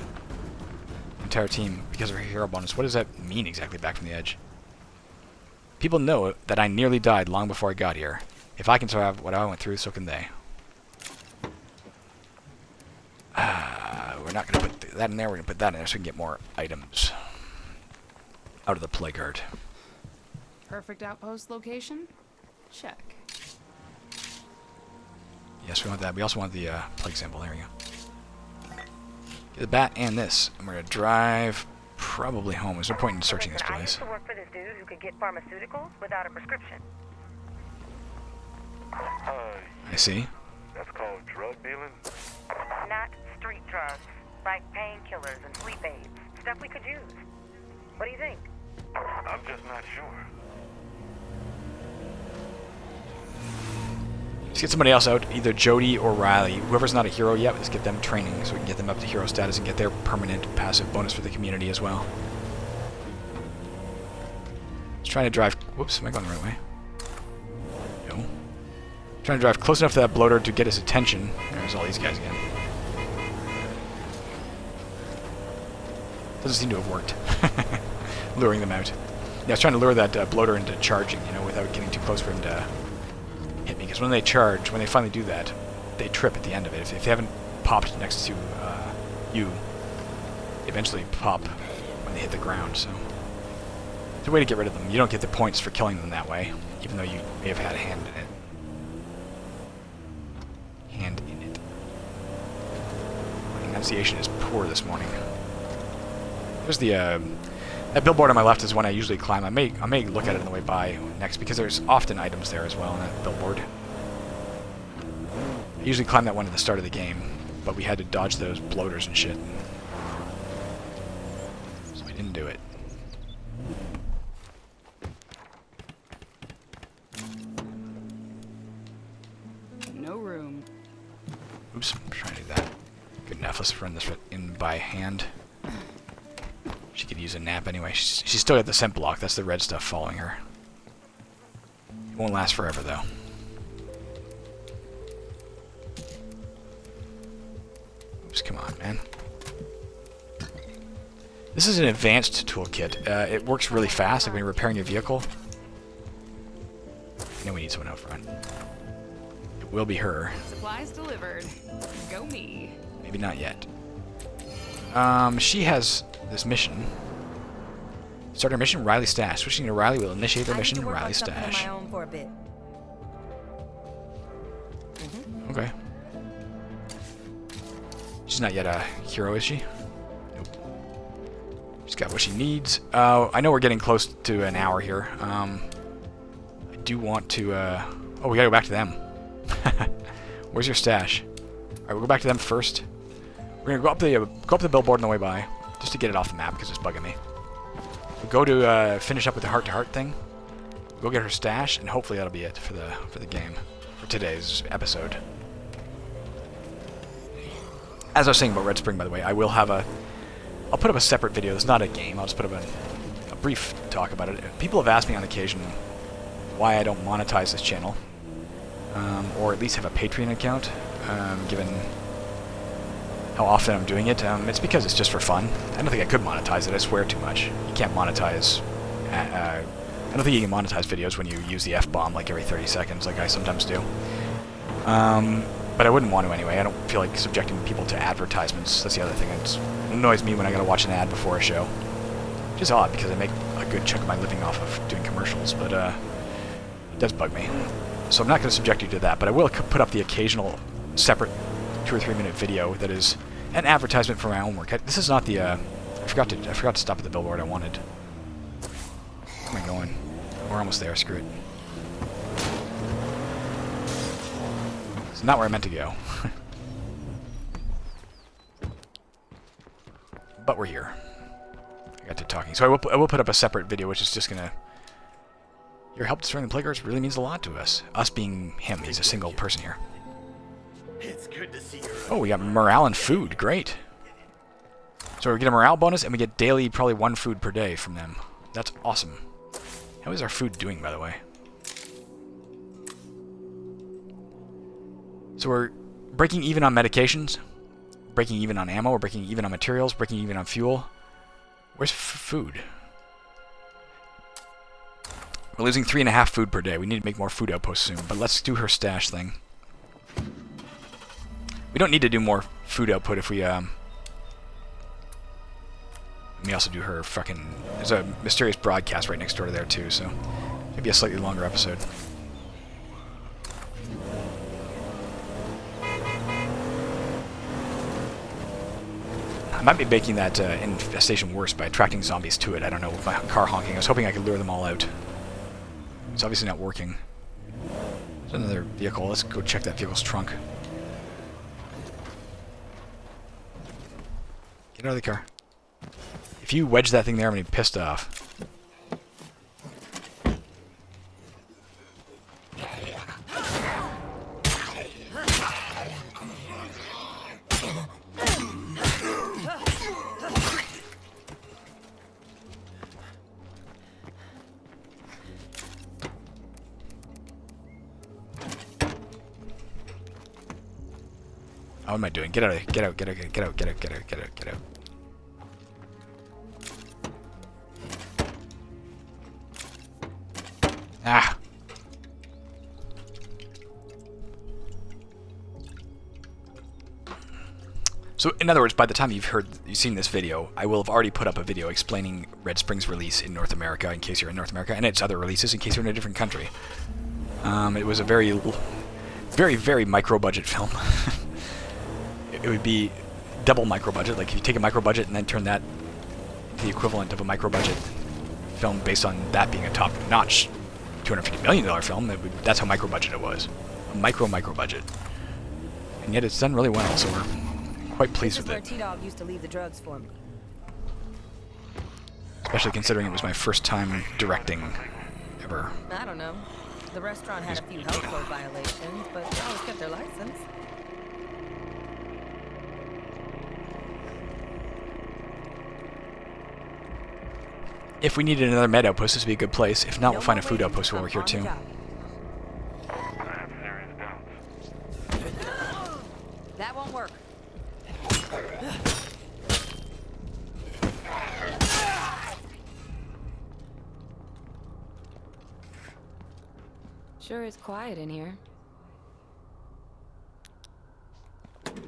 team because of her hero bonus. What does that mean exactly? Back from the edge. People know that I nearly died long before I got here. If I can survive what I went through, so can they. We're not going to put that in there. We're going to put that in there so we can get more items out of the plague heart. Perfect outpost location? Check. Yes, we want that. We also want the plague sample. There we go. Get the bat and this. And we're going to drive probably home. There's no point in searching this I place. used to work for this dude who could get pharmaceuticals without a prescription. I see. That's called drug dealing? Not street drugs, like painkillers and sleep aids. Stuff we could use. What do you think? I'm just not sure. Let's get somebody else out, either Jody or Riley. Whoever's not a hero yet, let's get them training so we can get them up to hero status and get their permanent passive bonus for the community as well. Let's try to drive... Whoops, am I going the right way? No. Trying to drive close enough to that bloater to get his attention. There's all these guys again. Doesn't seem to have worked. Luring them out. Yeah, I was trying to lure that bloater into charging, you know, without getting too close for him to hit me. Because when they charge, when they finally do that, they trip at the end of it. If they haven't popped next to you, they eventually pop when they hit the ground, so... It's a way to get rid of them. You don't get the points for killing them that way, even though you may have had a hand in it. My enunciation is poor this morning. There's the that billboard on my left is one I usually climb. I may look at it on the way by next because there's often items there as well on that billboard. I usually climb that one at the start of the game, but we had to dodge those bloaters and shit, so we didn't do it. No room. Oops, I'm trying to do that. Good enough. Let's run this in by hand. She could use a nap anyway. She's still got the scent block. That's the red stuff following her. It won't last forever, though. Oops, come on, man. This is an advanced toolkit. It works really fast, like when you're repairing your vehicle. I know we need someone out front. It will be her. Supplies delivered. Go me. Maybe not yet. She has this mission. Start her mission, Riley Stash. Switching to Riley will initiate her mission, Riley Stash. My own for a bit. Okay. She's not yet a hero, is she? Nope. She's got what she needs. I know we're getting close to an hour here. I do want to... oh, we gotta go back to them. Where's your stash? Alright, we'll go back to them first. We're gonna go up the billboard on the way by, just to get it off the map, because it's bugging me. We'll go to finish up with the heart-to-heart thing. Go get her stash, and hopefully that'll be it for the game, for today's episode. As I was saying about Red Spring, by the way, I will have I'll put up a separate video. It's not a game. I'll just put up a brief talk about it. People have asked me on occasion why I don't monetize this channel, or at least have a Patreon account, given how often I'm doing it. It's because it's just for fun. I don't think I could monetize it. I swear too much. You can't monetize... I don't think you can monetize videos when you use the F-bomb like every 30 seconds, like I sometimes do. But I wouldn't want to anyway. I don't feel like subjecting people to advertisements. That's the other thing. It annoys me when I gotta watch an ad before a show. Which is odd, because I make a good chunk of my living off of doing commercials, but it does bug me. So I'm not going to subject you to that, but I will put up the occasional separate 2 or 3 minute video that is an advertisement for my own work. This is not the... I forgot to stop at the billboard I wanted. Where am I going? We're almost there. Screw it. It's not where I meant to go. But we're here. I got to talking. So I will put up a separate video, which is just going to... Your help destroying the plague guards really means a lot to us. Us being him. He's a single person here. It's good to see you. Oh, we got morale and food. Great. So we get a morale bonus, and we get daily, probably 1 food per day from them. That's awesome. How is our food doing, by the way? So we're breaking even on medications, breaking even on ammo, we're breaking even on materials, breaking even on fuel. Where's food? We're losing 3.5 food per day. We need to make more food outposts soon, but let's do her stash thing. We don't need to do more food output if we, let me also do her fucking... There's a mysterious broadcast right next door to there, too, so... Maybe a slightly longer episode. I might be making that infestation worse by attracting zombies to it. I don't know, with my car honking. I was hoping I could lure them all out. It's obviously not working. There's another vehicle. Let's go check that vehicle's trunk. Get out of the car. If you wedge that thing there, I'm going to be pissed off. What am I doing? Get out of here. Get out, get out, get out, get out, get out, get out, get out. Ah! So, in other words, by the time you've seen this video, I will have already put up a video explaining Red Spring's release in North America, in case you're in North America, and its other releases in case you're in a different country. It was a very, very micro-budget film. It would be double micro-budget. Like, if you take a micro-budget and then turn that to the equivalent of a micro-budget film based on that being a top-notch $250 million film, that's how micro-budget it was. A micro-budget. And yet it's done really well, so we're quite pleased with it. This is where T-Dog used to leave the drugs for me. Especially considering it was my first time directing ever. I don't know. The restaurant had a few health code violations, but they always kept their license. If we needed another med outpost, this would be a good place. If not, we'll find a food outpost while we're here too. I have serious doubts. That won't work. Sure is quiet in here. Did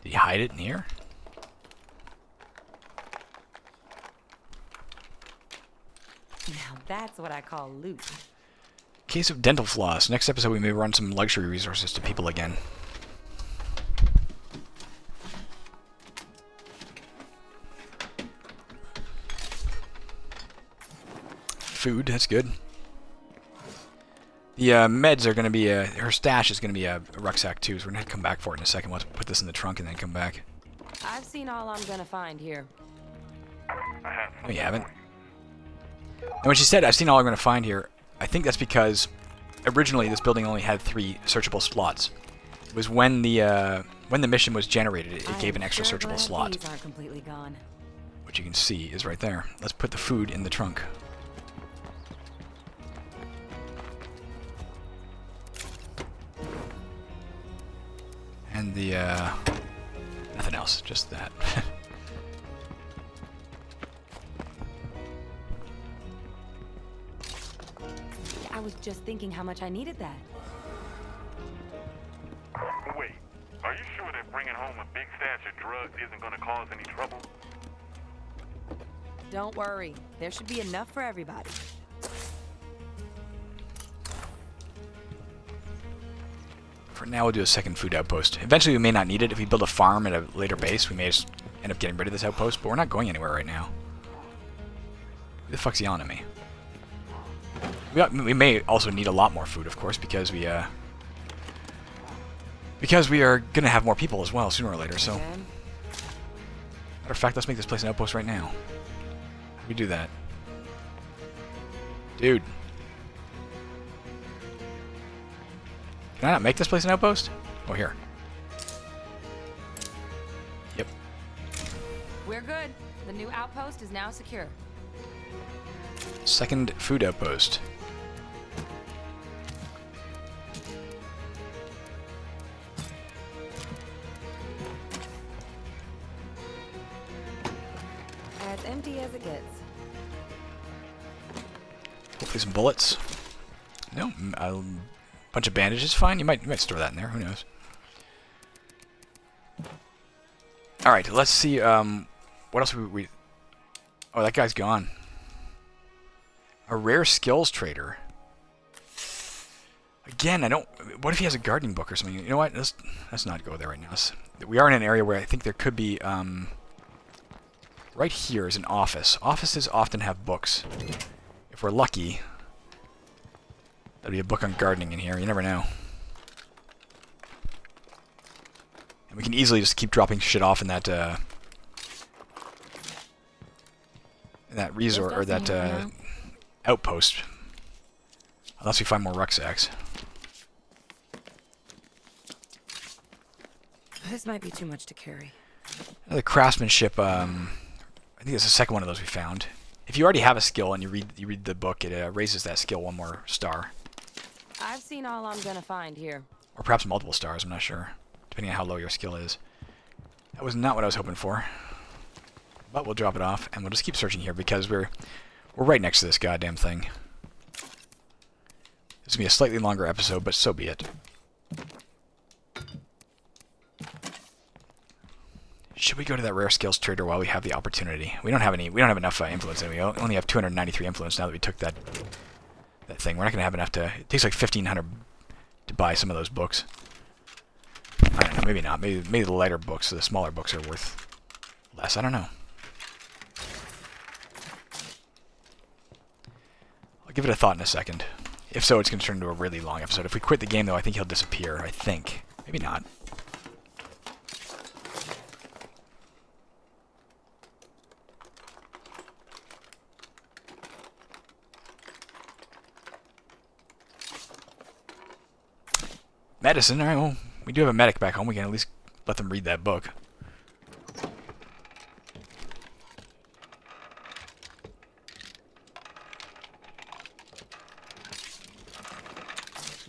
he hide it in here? Now that's what I call loot. Case of dental floss. Next episode we may run some luxury resources to people again. Food, that's good. The meds are going to be, her stash is going to be a rucksack too, so we're going to come back for it in a second. We'll put this in the trunk and then come back. I've seen all I'm gonna find here. No, you haven't. And when she said, I've seen all I'm going to find here, I think that's because originally this building only had 3 searchable slots. It was when the mission was generated, it gave an extra searchable slot. These aren't completely gone. Which you can see is right there. Let's put the food in the trunk. And the, nothing else, just that. I was just thinking how much I needed that. Wait, are you sure that bringing home a big stash of drugs isn't going to cause any trouble? Don't worry. There should be enough for everybody. For now, we'll do a second food outpost. Eventually, we may not need it. If we build a farm at a later base, we may just end up getting rid of this outpost, but we're not going anywhere right now. Who the fuck's yelling at me? We may also need a lot more food, of course, because we are going to have more people as well, sooner or later, so... Matter of fact, let's make this place an outpost right now. How do we do that? Dude. Can I not make this place an outpost? Oh, here. Yep. We're good. The new outpost is now secure. Second food outpost. As empty as it gets. Hopefully some bullets. No, a bunch of bandages. Fine. You might store that in there. Who knows? All right. Let's see. What else we? Oh, that guy's gone. A rare skills trader. Again, I don't... What if he has a gardening book or something? You know what? Let's not go there right now. We are in an area where I think there could be... right here is an office. Offices often have books. If we're lucky, there'll be a book on gardening in here. You never know. And we can easily just keep dropping shit off in that... resort, or that... outpost. Unless we find more rucksacks. This might be too much to carry. The craftsmanship, I think it's the second one of those we found. If you already have a skill and you read the book, it raises that skill 1 more star. I've seen all I'm gonna find here. Or perhaps multiple stars, I'm not sure. Depending on how low your skill is. That was not what I was hoping for. But we'll drop it off, and we'll just keep searching here because we're right next to this goddamn thing. This will be a slightly longer episode, but so be it. Should we go to that rare skills trader while we have the opportunity? We don't have enough influence, and we only have 293 influence now that we took that thing. We're not going to have enough to... It takes like 1,500 to buy some of those books. I don't know, maybe not. Maybe the lighter books, the smaller books are worth less. I don't know. I'll give it a thought in a second. If so, it's going to turn into a really long episode. If we quit the game, though, I think he'll disappear. I think. Maybe not. Medicine? Alright, well, we do have a medic back home. We can at least let them read that book.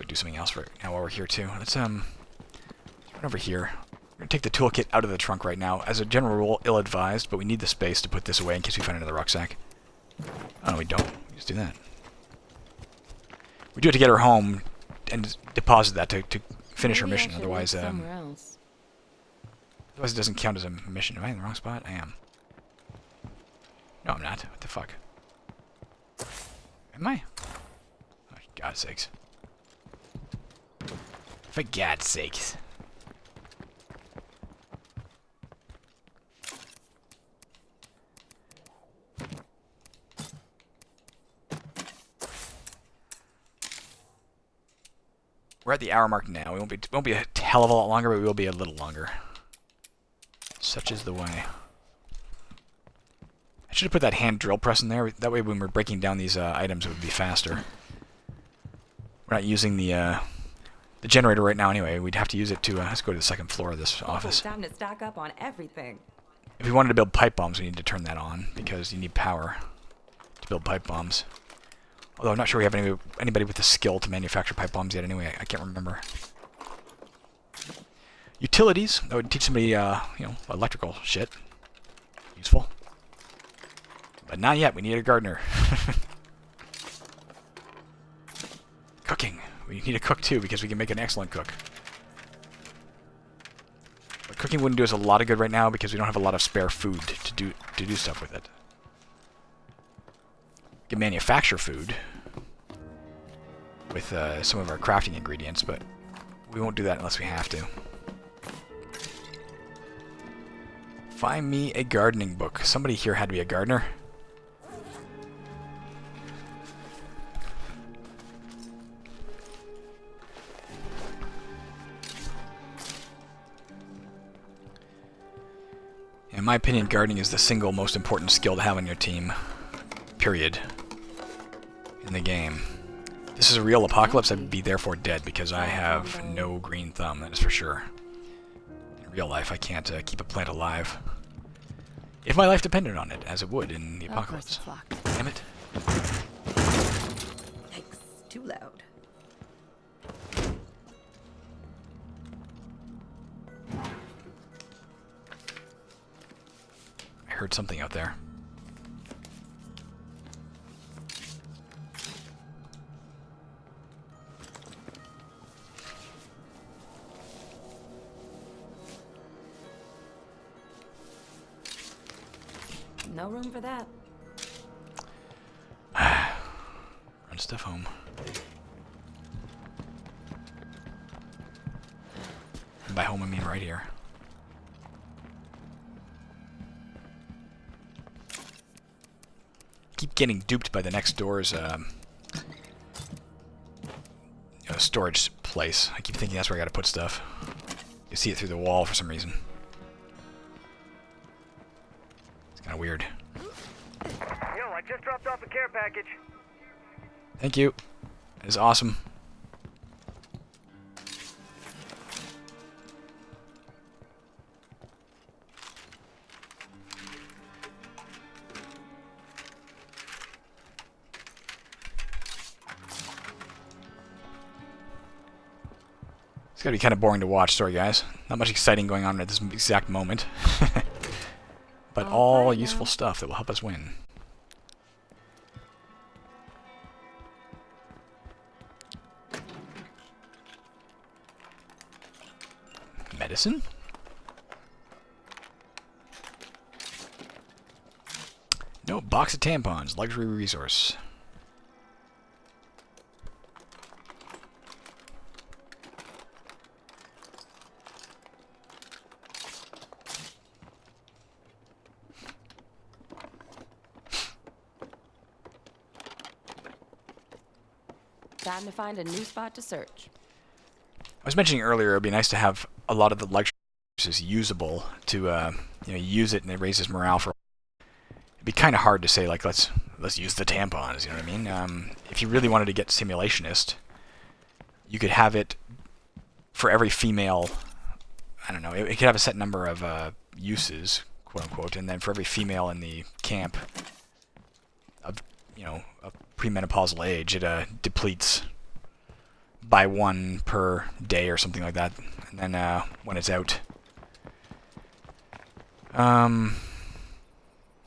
Do something else right now while we're here too. Let's run over here. We're gonna take the toolkit out of the trunk right now. As a general rule, ill-advised, but we need the space to put this away in case we find another rucksack. Oh no, we don't. We just do that. We do have to get her home and deposit that to finish her mission. Otherwise, otherwise it doesn't count as a mission. Am I in the wrong spot? I am. No, I'm not. What the fuck? Am I? God's sakes. For God's sakes. We're at the hour mark now. We won't be a hell of a lot longer, but we will be a little longer. Such is the way. I should have put that hand drill press in there. That way when we're breaking down these items, it would be faster. We're not using the generator right now anyway. We'd have to use it to... let's go to the second floor of this office. Time to stock up on everything. If we wanted to build pipe bombs, we need to turn that on, because you need power to build pipe bombs. Although I'm not sure we have anybody with the skill to manufacture pipe bombs yet anyway. I can't remember. Utilities. That would teach somebody, you know, electrical shit. Useful. But not yet. We need a gardener. Cooking. We need a cook too, because we can make an excellent cook. But cooking wouldn't do us a lot of good right now, because we don't have a lot of spare food to do stuff with it. We can manufacture food with some of our crafting ingredients, but we won't do that unless we have to. Find me a gardening book. Somebody here had to be a gardener. In my opinion, gardening is the single most important skill to have on your team. Period. In the game. If this is a real apocalypse, I'd be therefore dead, because I have no green thumb, that is for sure. In real life, I can't keep a plant alive. If my life depended on it, as it would in the apocalypse. Damn it. Yikes, too loud. I heard something out there. No room for that. Run stuff home. And by home, I mean right here. Keep getting duped by the next door's storage place. I keep thinking that's where I gotta put stuff. You see it through the wall for some reason. It's kind of weird. Yo, I just dropped off a care package. Thank you. That is awesome. It's gotta be kind of boring to watch, sorry guys. Not much exciting going on at this exact moment. But all useful stuff that will help us win. Medicine? No, box of tampons, luxury resource. Time to find a new spot to search. I was mentioning earlier, it would be nice to have a lot of the luxury resources usable to, you know, use it and it raises morale for. It'd be kind of hard to say like let's use the tampons. You know what I mean? If you really wanted to get simulationist, you could have it for every female. I don't know. It could have a set number of uses, quote unquote, and then for every female in the camp of, you know, a premenopausal age, it depletes by 1 per day or something like that. And then when it's out,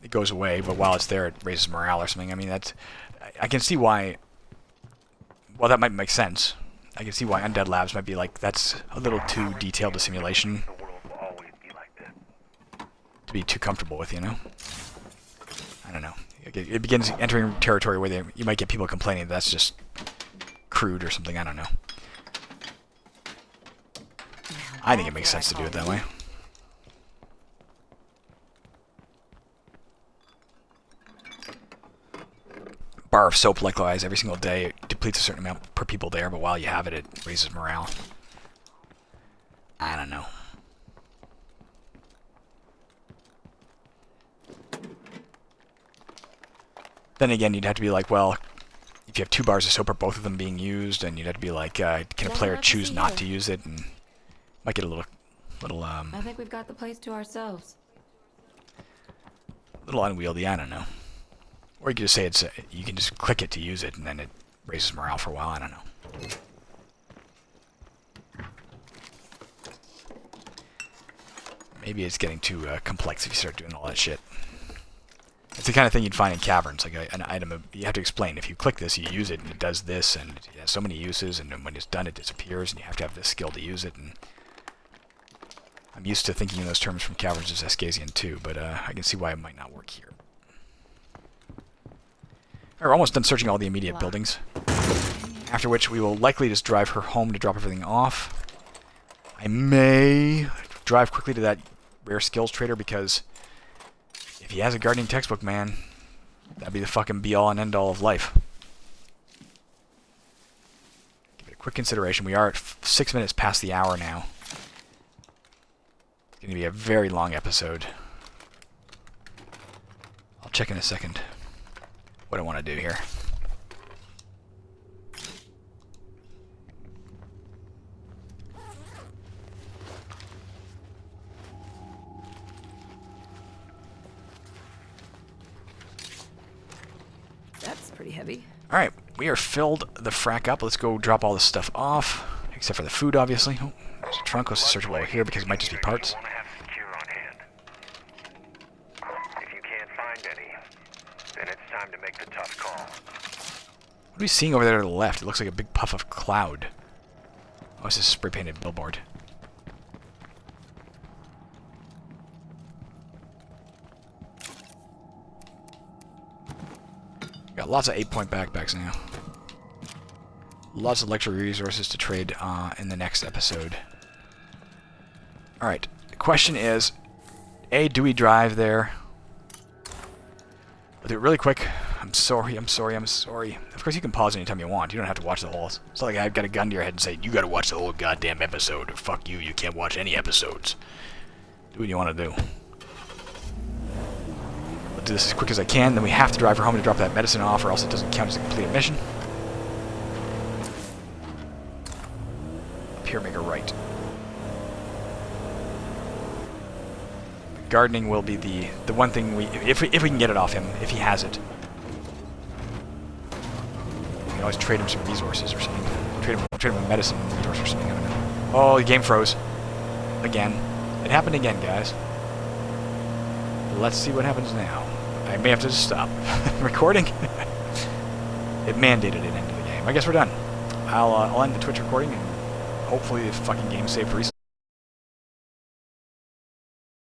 it goes away. But while it's there, it raises morale or something. I mean, that's. I can see why. Well, that might make sense. I can see why Undead Labs might be like, that's a little too detailed a simulation The world will always be like this. to be too comfortable with, you know? I don't know. It begins entering territory where you might get people complaining that's just crude or something. I don't know. I think it makes sense to do it that way. Bar of soap, likewise, every single day. It depletes a certain amount per people there, but while you have it, it raises morale. I don't know. Then again, you'd have to be like, well, if you have 2 bars of soap, are both of them being used? And you'd have to be like, can a player choose not to use it? And might get a little I think we've got the place to ourselves. unwieldy. I don't know. Or you could just say it's you can just click it to use it, and then it raises morale for a while. I don't know. Maybe it's getting too complex if you start doing all that shit. It's the kind of thing you'd find in caverns, like an item you have to explain. If you click this, you use it, and it does this, and it has so many uses, and then when it's done, it disappears, and you have to have this skill to use it. And I'm used to thinking in those terms from caverns as Ascasian too, but I can see why it might not work here. We're almost done searching all the immediate buildings. After which we will likely just drive her home to drop everything off. I may drive quickly to that rare skills trader because if he has a gardening textbook, man, that'd be the fucking be-all and end-all of life. Give it a quick consideration. We are at 6 minutes past the hour now. It's going to be a very long episode. I'll check in a second what I want to do here. That's pretty heavy. Alright, we are filled the frack up. Let's go drop all this stuff off. Except for the food, obviously. Oh, there's a trunk. Let's search while we're here because it might just be parts. Want to have secure on hand. If you can't find any, then it's time to make the tough call. What are we seeing over there to the left? It looks like a big puff of cloud. Oh, it's a spray-painted billboard. Got lots of 8-point backpacks now. Lots of luxury resources to trade in the next episode. Alright, the question is, A, do we drive there? I'll do it really quick. I'm sorry. Of course you can pause anytime you want. You don't have to watch the whole... It's not like I've got a gun to your head and say, you gotta watch the whole goddamn episode. Or fuck you, you can't watch any episodes. Do what you want to do. I'll do this as quick as I can, then we have to drive her home to drop that medicine off or else it doesn't count as a completed mission. Up here, make a right. Gardening will be the one thing if we can get it off him, if he has it. We can always trade him some resources or something. Trade him a medicine resource or something, I don't know. Oh, the game froze. Again. It happened again, guys. Let's see what happens now. I may have to just stop recording. It mandated an end to the game. I guess we're done. I'll end the Twitch recording and hopefully the fucking game saved recently.